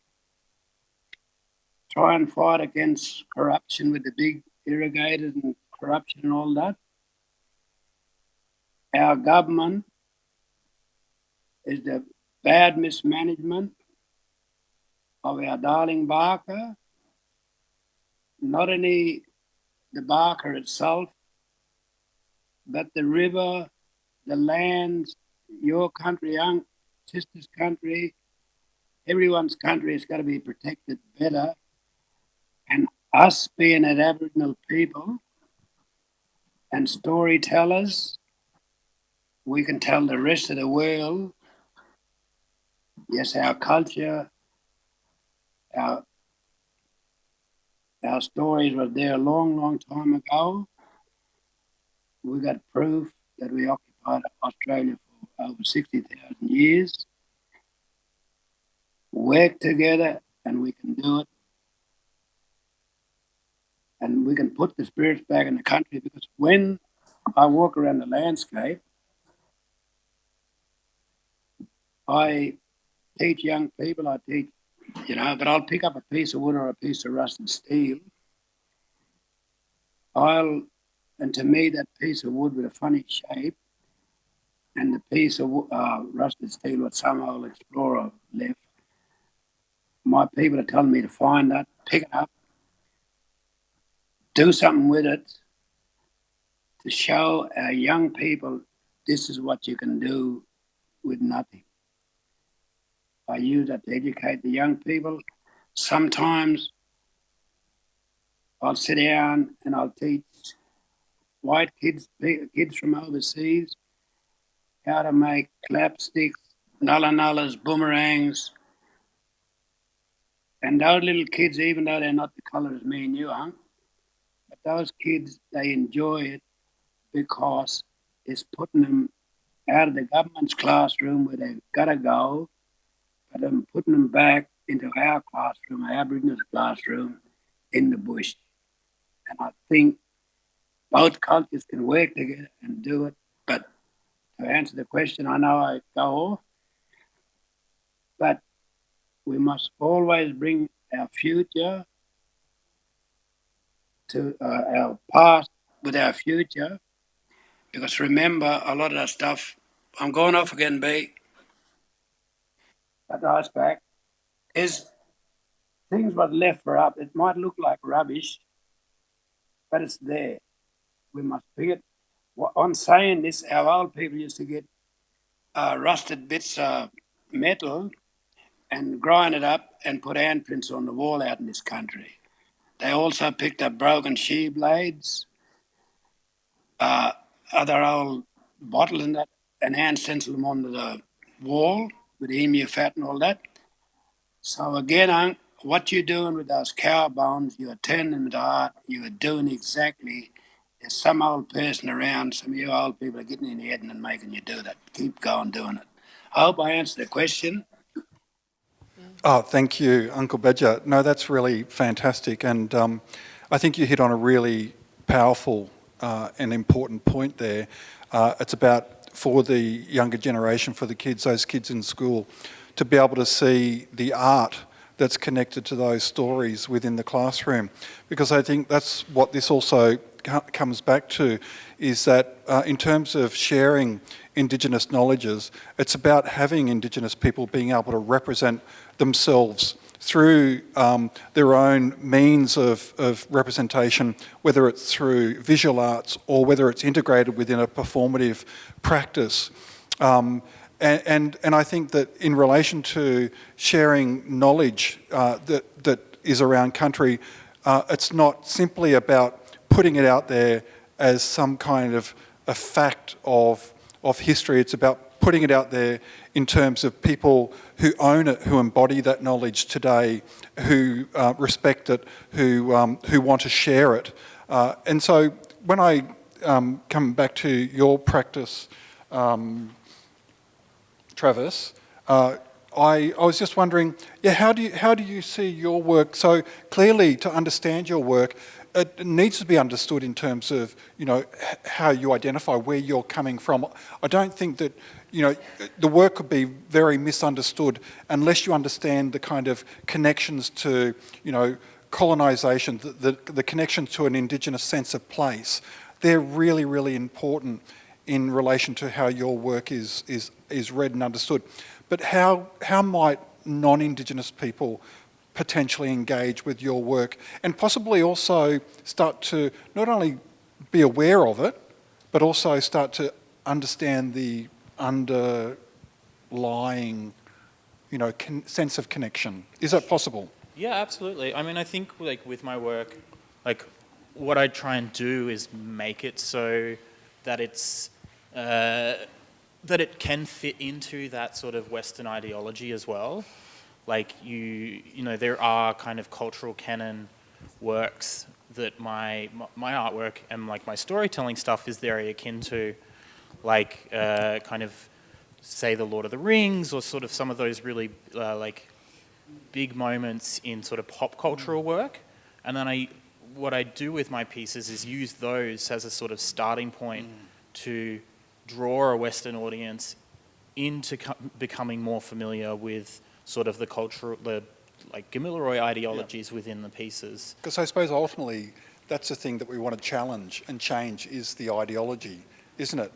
try and fight against corruption with the big irrigators and corruption and all that. Our government is the bad mismanagement of our darling Barker, not only the Barker itself, but the river, the lands, your country, young sister's country, everyone's country has got to be protected better. And us being an Aboriginal people and storytellers, we can tell the rest of the world, yes, our culture, our stories were there a long, long time ago. We got proof that we occupied Australia for over 60,000 years. Work together and we can do it. And we can put the spirits back in the country, because when I walk around the landscape, I teach young people, but I'll pick up a piece of wood or a piece of rusted steel. I'll And to me, that piece of wood with a funny shape and the piece of rusted steel what some old explorer left, my people are telling me to find that, pick it up, do something with it to show our young people this is what you can do with nothing. I use that to educate the young people. Sometimes I'll sit down and I'll teach white kids from overseas how to make clapsticks, nulla nullas, boomerangs. And those little kids, even though they're not the colour as me and you are, but those kids, they enjoy it because it's putting them out of the government's classroom where they've got to go, but I'm putting them back into our classroom, our Aboriginal classroom in the bush. And I think both cultures can work together and do it. But to answer the question, I know I go off, but we must always bring our future to our past with our future. Because remember, a lot of that stuff, I'm going off again, B, but that's back, is things what left for up. It might look like rubbish, but it's there. We must pick it. On saying this, our old people used to get rusted bits of metal and grind it up and put handprints on the wall out in this country. They also picked up broken shear blades, other old bottles and that, and hand stenciled them onto the wall with emu fat and all that. So again, what you're doing with those cow bones, you're turning them to art, you are doing exactly. There's some old person around, some of you old people are getting in the head and making you do that. Keep going doing it. I hope I answered the question. Oh, thank you, Uncle Badger. No, that's really fantastic. And I think you hit on a really powerful and important point there. It's about, for the younger generation, for the kids, those kids in school, to be able to see the art that's connected to those stories within the classroom. Because I think that's what this also comes back to, is that in terms of sharing Indigenous knowledges, it's about having Indigenous people being able to represent themselves through their own means of representation, whether it's through visual arts or whether it's integrated within a performative practice. And I think that in relation to sharing knowledge that is around country, it's not simply about putting it out there as some kind of a fact of history. It's about putting it out there in terms of people who own it, who embody that knowledge today, who respect it, who want to share it. And so when I come back to your practice, Travis, I was just wondering, how do you see your work? So clearly, to understand your work, it needs to be understood in terms of, how you identify where you're coming from. I don't think that, the work could be very misunderstood unless you understand the kind of connections to, colonisation, the connections to an Indigenous sense of place. They're really, really important in relation to how your work is read and understood. But how might non-Indigenous people potentially engage with your work and possibly also start to not only be aware of it, but also start to understand the underlying, sense of connection? Is that possible? Yeah, absolutely. I mean, I think with my work, what I try and do is make it so that it's that it can fit into that sort of Western ideology as well. There are kind of cultural canon works that my artwork and my storytelling stuff is very akin to, kind of say the Lord of the Rings, or sort of some of those really big moments in sort of pop cultural work. And then what I do with my pieces is use those as a sort of starting point to draw a Western audience into becoming more familiar with sort of the cultural, Gamilaroi ideologies within the pieces. Because I suppose ultimately that's the thing that we want to challenge and change, is the ideology, isn't it?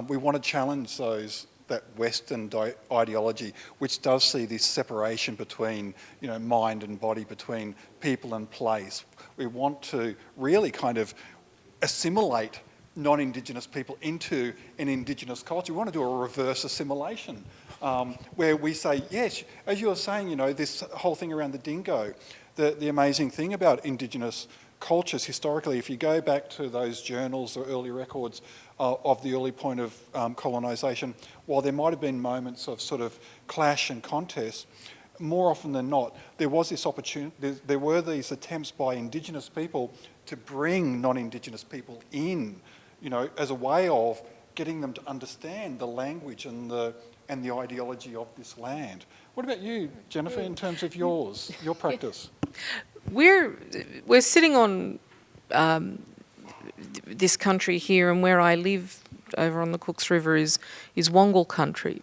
We want to challenge that Western ideology, which does see this separation between, mind and body, between people and place. We want to really kind of assimilate non-Indigenous people into an Indigenous culture. We want to do a reverse assimilation, where we say, yes, as you were saying, this whole thing around the dingo, the amazing thing about Indigenous cultures historically, if you go back to those journals or early records of the early point of colonisation, while there might have been moments of sort of clash and contest, more often than not, there was this opportunity, there were these attempts by Indigenous people to bring non-Indigenous people in, as a way of getting them to understand the language and the ideology of this land. What about you, Jennifer, in terms of your practice? We're sitting on this country here, and where I live over on the Cooks River is Wongal country,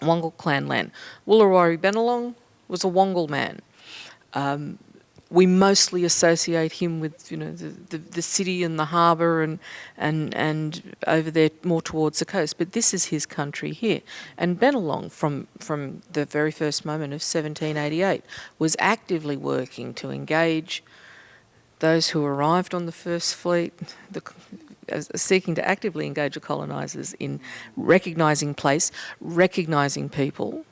Wongal clan land. Woolarwari Bennelong was a Wongal man. We mostly associate him with the city and the harbour and over there more towards the coast. But this is his country here. And Bennelong, from the very first moment of 1788, was actively working to engage those who arrived on the first fleet, seeking to actively engage the colonisers in recognising place, recognising people,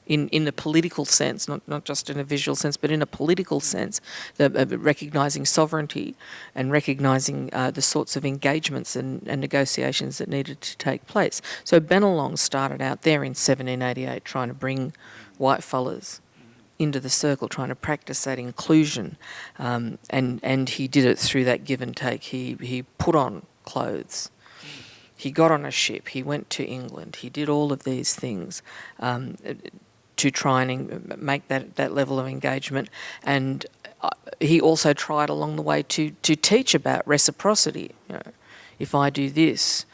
in a political sense, not just in a visual sense, but in a political sense, recognising sovereignty and recognising the sorts of engagements and negotiations that needed to take place. So Bennelong started out there in 1788 trying to bring white fellas into the circle, trying to practice that inclusion, and he did it through that give and take. He put on clothes. He got on a ship. He went to England. He did all of these things to try and make that level of engagement. And he also tried along the way to teach about reciprocity. If I do this,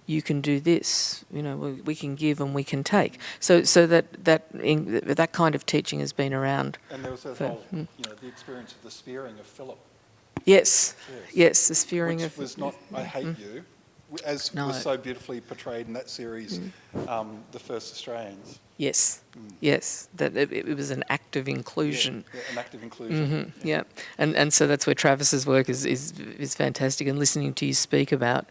you can do this. We can give and we can take. So that kind of teaching has been around. And there was that whole, the experience of the spearing of Philip. Yes, the spearing which of... was not, I hate you, as was so beautifully portrayed in that series, The First Australians. Yes, yes, that it was an act of inclusion. Yeah, an act of inclusion. Yeah, and so that's where Travis's work is fantastic. And listening to you speak about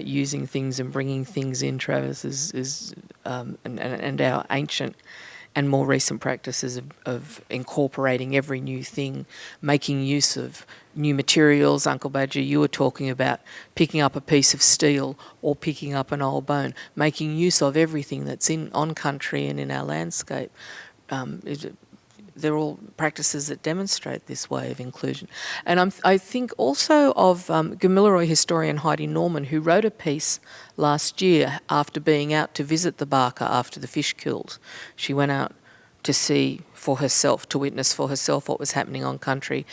using things and bringing things in, Travis, and our ancient and more recent practices of incorporating every new thing, making use of new materials. Uncle Badger, you were talking about picking up a piece of steel or picking up an old bone, making use of everything that's on country and in our landscape. They're all practices that demonstrate this way of inclusion. And I think also of Gamilaroi historian Heidi Norman, who wrote a piece last year after being out to visit the Barker after the fish kills. She went out to see for herself, to witness for herself what was happening on country.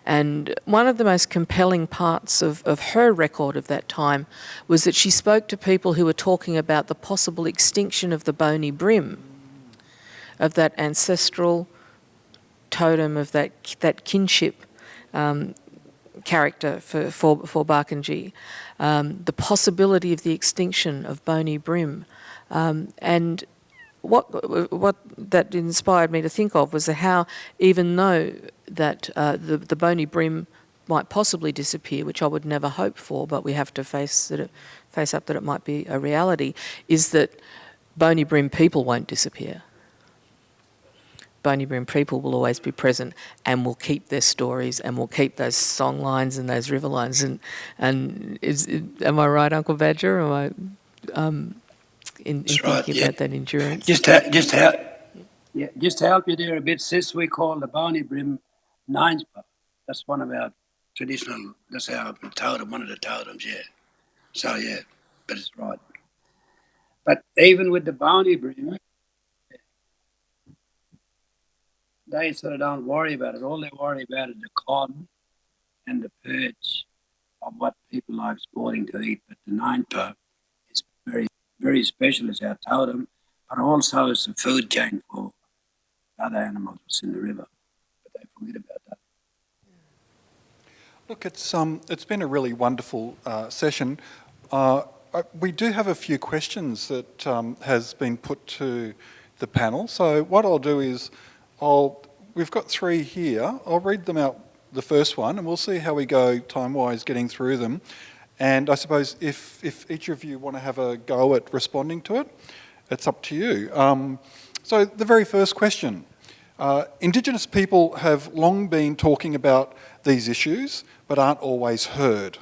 And one of the most compelling parts of her record of that time was that she spoke to people who were talking about the possible extinction of the bony brim, of that ancestral totem, of that kinship character for Barkindji, the possibility of the extinction of bony brim. And what that inspired me to think of was how, even though that the bony brim might possibly disappear, which I would never hope for, but we have to face up that it might be a reality, is that bony brim people won't disappear. Bony brim people will always be present and will keep their stories and will keep those song lines and those river lines. And am I right, Uncle Badger? Am I in thinking about that endurance? Just to help you there a bit, sis, we call the bony brim Ninespa. That's one of our traditional. That's our totem, one of the totems. Yeah. So yeah, but it's right. But even with the bony brim, they sort of don't worry about it. All they worry about is the cod and the perch of what people like sporting to eat. But the Ninespa is very, very special as our totem, but also it's a food chain for other animals in the river. But they forget about that. Look, it's been a really wonderful session. We do have a few questions that has been put to the panel. So what I'll do is, we've got 3 here. I'll read them out, the first one, and we'll see how we go time-wise getting through them. And I suppose if each of you want to have a go at responding to it, it's up to you. So the very first question. Indigenous people have long been talking about these issues, but aren't always heard.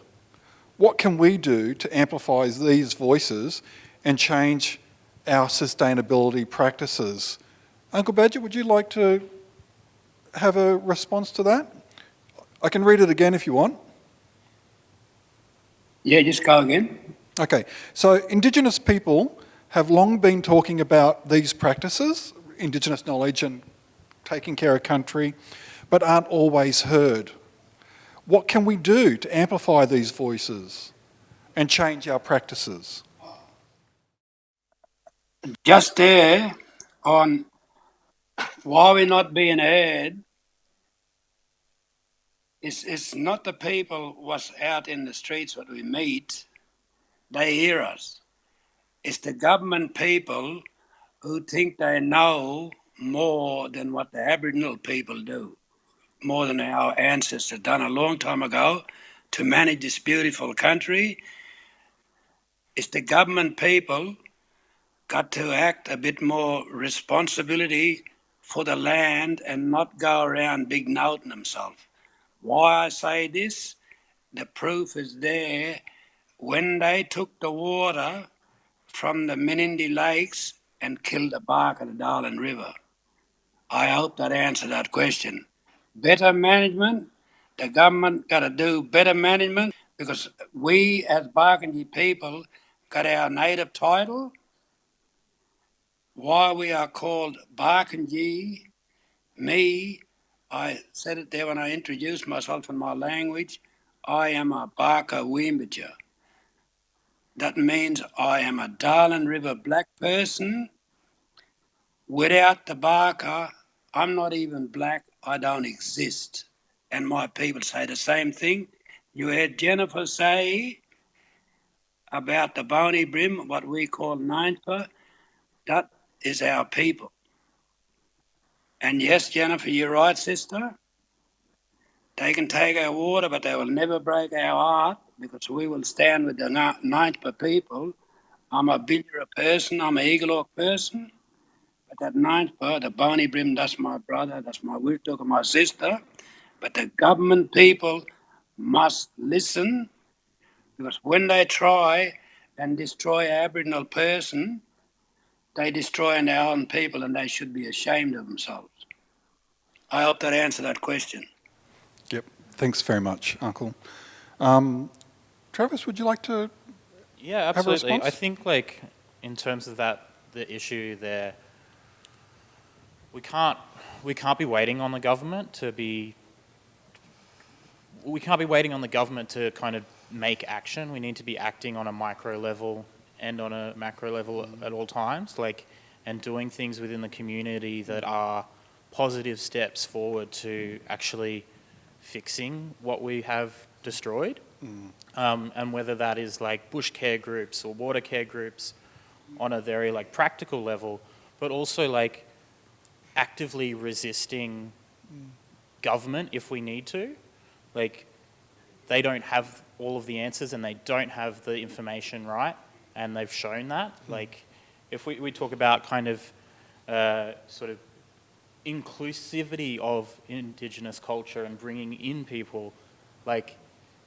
What can we do to amplify these voices and change our sustainability practices? Uncle Badger, would you like to have a response to that? I can read it again if you want. Yeah, just go again. Okay, so Indigenous people have long been talking about these practices, Indigenous knowledge and taking care of country, but aren't always heard. What can we do to amplify these voices and change our practices? Just there on why we're not being heard, it's not the people what's out in the streets what we meet, they hear us. It's the government people who think they know more than what the Aboriginal people do, more than our ancestors done a long time ago to manage this beautiful country. It's the government people got to act a bit more responsibility for the land and not go around big noting themselves. Why I say this, the proof is there. When they took the water from the Menindee Lakes and killed the bark of the Darling River, I hope that answered that question. Better management, the government got to do better management because we as Barkindji people got our native title. Why we are called Barkindji, me, I said it there when I introduced myself in my language, I am a Barka Weembaja. That means I am a Darling River black person. Without the Barka, I'm not even black, I don't exist. And my people say the same thing. You heard Jennifer say about the bony brim, what we call Ninfa, that is our people. And yes, Jennifer, you're right, sister. They can take our water, but they will never break our heart because we will stand with the Ninfa people. I'm a Billera person, I'm an Eagle Hawk person. But that Ninfa, the bony brim, that's my brother, that's my Wiltook, my sister. But the government people must listen because when they try and destroy an Aboriginal person, they destroy our own people and they should be ashamed of themselves. I hope that answered that question. Yep, thanks very much, Uncle. Travis, would you like to Yeah, have a absolutely. response? I think, like, in terms of that, the issue there, we can't be waiting on the government to be. We can't be waiting on the government to kind of make action. We need to be acting on a micro level and on a macro level at all times, like, and doing things within the community that are positive steps forward to actually fixing what we have destroyed. And whether that is like bush care groups or water care groups on a very like practical level, but also like actively resisting government if we need to. Like, they don't have all of the answers and they don't have the information right, and they've shown that. Like, if we talk about kind of sort of inclusivity of Indigenous culture and bringing in people, like,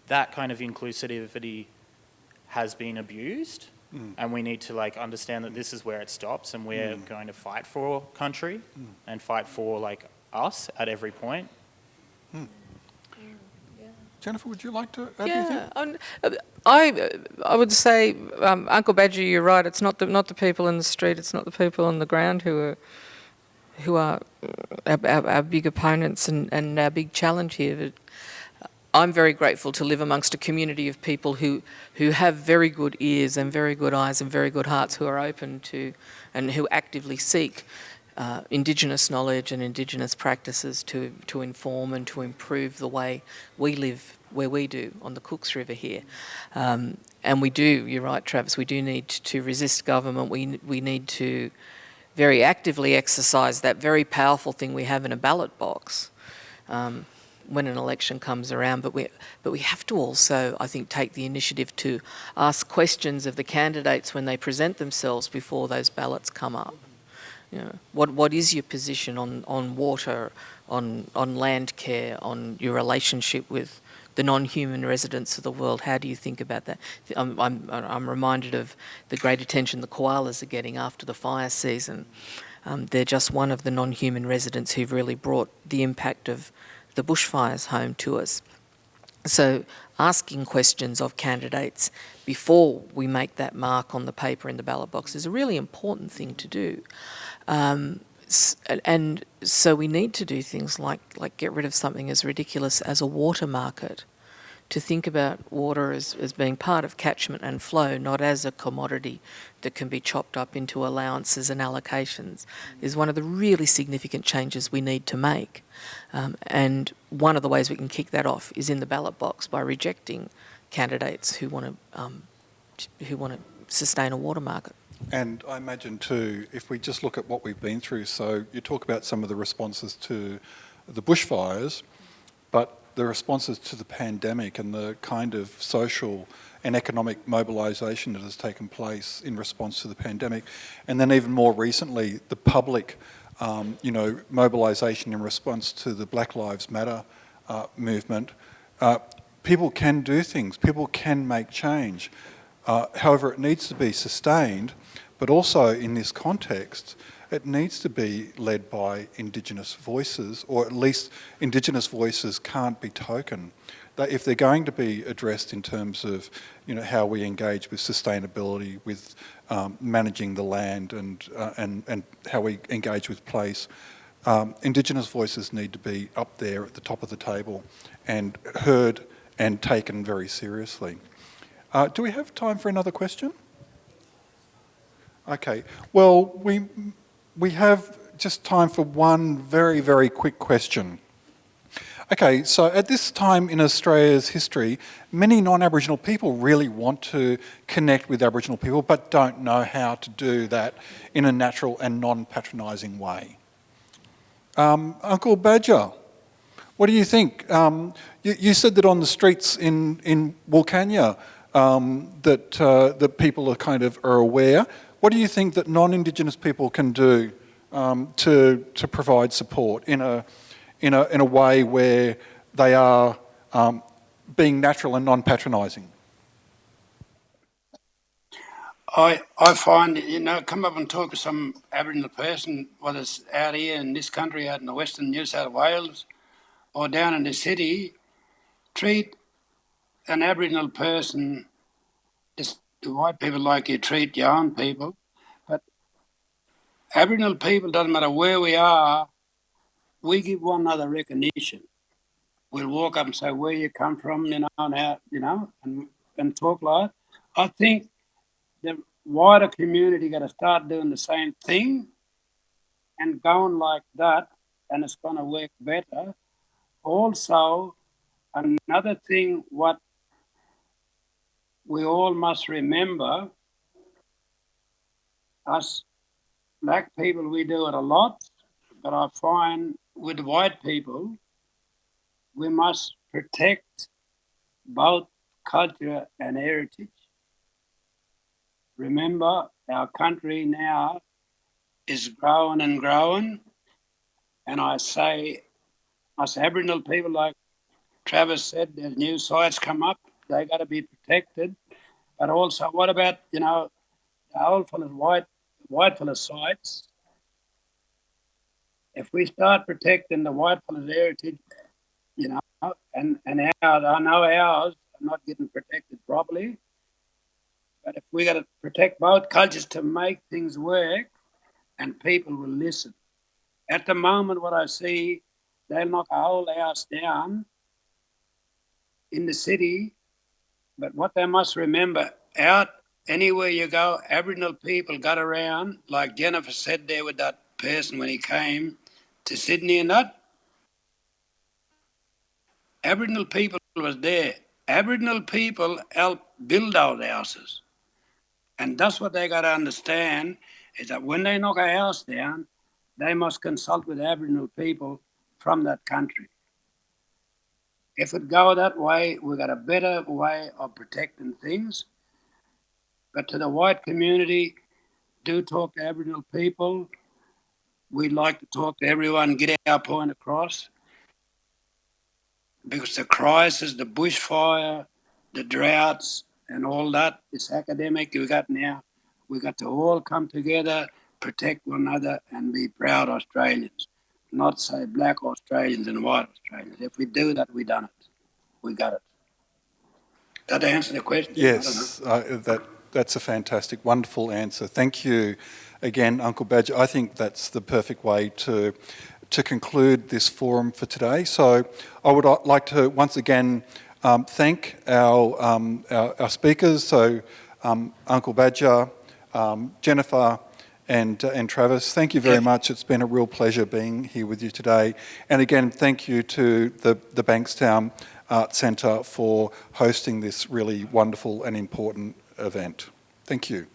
that kind of inclusivity has been abused, and we need to like understand that this is where it stops, and we're going to fight for country and fight for like us at every point. Jennifer, would you like to add anything? I would say, Uncle Badger, you're right. It's not the people in the street. It's not the people on the ground who are our big opponents and our big challenge here. I'm very grateful to live amongst a community of people who have very good ears and very good eyes and very good hearts, who are open to and who actively seek Indigenous knowledge and Indigenous practices to inform and to improve the way we live where we do on the Cooks River here. And we do, you're right, Travis, we do need to resist government. We need to very actively exercise that very powerful thing we have in a ballot box when an election comes around. But we have to also, I think, take the initiative to ask questions of the candidates when they present themselves before those ballots come up. You know, what is your position on water, on land care, on your relationship with the non-human residents of the world? How do you think about that? I'm reminded of the great attention the koalas are getting after the fire season. They're just one of the non-human residents who've really brought the impact of the bushfires home to us. So asking questions of candidates before we make that mark on the paper in the ballot box is a really important thing to do. And so we need to do things like get rid of something as ridiculous as a water market, to think about water as being part of catchment and flow, not as a commodity that can be chopped up into allowances and allocations, is one of the really significant changes we need to make. And one of the ways we can kick that off is in the ballot box by rejecting candidates who want to sustain a water market. And I imagine too, if we just look at what we've been through, so you talk about some of the responses to the bushfires, but the responses to the pandemic and the kind of social and economic mobilisation that has taken place in response to the pandemic, and then even more recently, the public, mobilisation in response to the Black Lives Matter movement. People can do things, people can make change. However, it needs to be sustained, but also in this context, it needs to be led by Indigenous voices, or at least Indigenous voices can't be token. If they're going to be addressed in terms of, how we engage with sustainability, with managing the land, and how we engage with place, Indigenous voices need to be up there at the top of the table and heard and taken very seriously. Do we have time for another question? Okay. Well, we have just time for one very, very quick question. Okay, so at this time in Australia's history, many non-Aboriginal people really want to connect with Aboriginal people but don't know how to do that in a natural and non-patronising way. Uncle Badger, what do you think? You said that on the streets in Wilcannia that people are aware. What do you think that non-Indigenous people can do to provide support in a way where they are being natural and non-patronising? I find, come up and talk to some Aboriginal person, whether it's out here in this country, out in the Western New South Wales, or down in the city, treat an Aboriginal person just the white people like you treat your own people. But Aboriginal people, doesn't matter where we are, we give one another recognition. We'll walk up and say where you come from, and how, and talk like that. I think the wider community got to start doing the same thing and going like that, and it's going to work better. Also, another thing what we all must remember, us black people, we do it a lot, but I find with white people, we must protect both culture and heritage. Remember, our country now is growing and growing, and I say, us Aboriginal people, like Travis said, there's new sites come up, they got to be protected. But also, what about, the old fellas, white fellas sites? If we start protecting the white fellas' heritage, and ours, I know ours are not getting protected properly, but if we got to protect both cultures to make things work, and people will listen. At the moment, what I see, they'll knock a whole house down in the city, but what they must remember, out anywhere you go, Aboriginal people got around, like Jennifer said there with that person when he came to Sydney and that. Aboriginal people was there. Aboriginal people helped build our houses. And that's what they got to understand, is that when they knock a house down, they must consult with Aboriginal people from that country. If it go that way, we got a better way of protecting things. But to the white community, do talk to Aboriginal people. We'd like to talk to everyone, get our point across. Because the crisis, the bushfire, the droughts, and all that, this academic we got now, we got to all come together, protect one another, and be proud Australians. Not say black Australians and white Australians. If we do that, we done it. We got it. That answer the question? Yes, that's a fantastic, wonderful answer. Thank you again, Uncle Badger. I think that's the perfect way to conclude this forum for today. So I would like to once again thank our speakers, so Uncle Badger, Jennifer and Travis. Thank you very much. It's been a real pleasure being here with you today. And again, thank you to the Bankstown Arts Centre for hosting this really wonderful and important event. Thank you.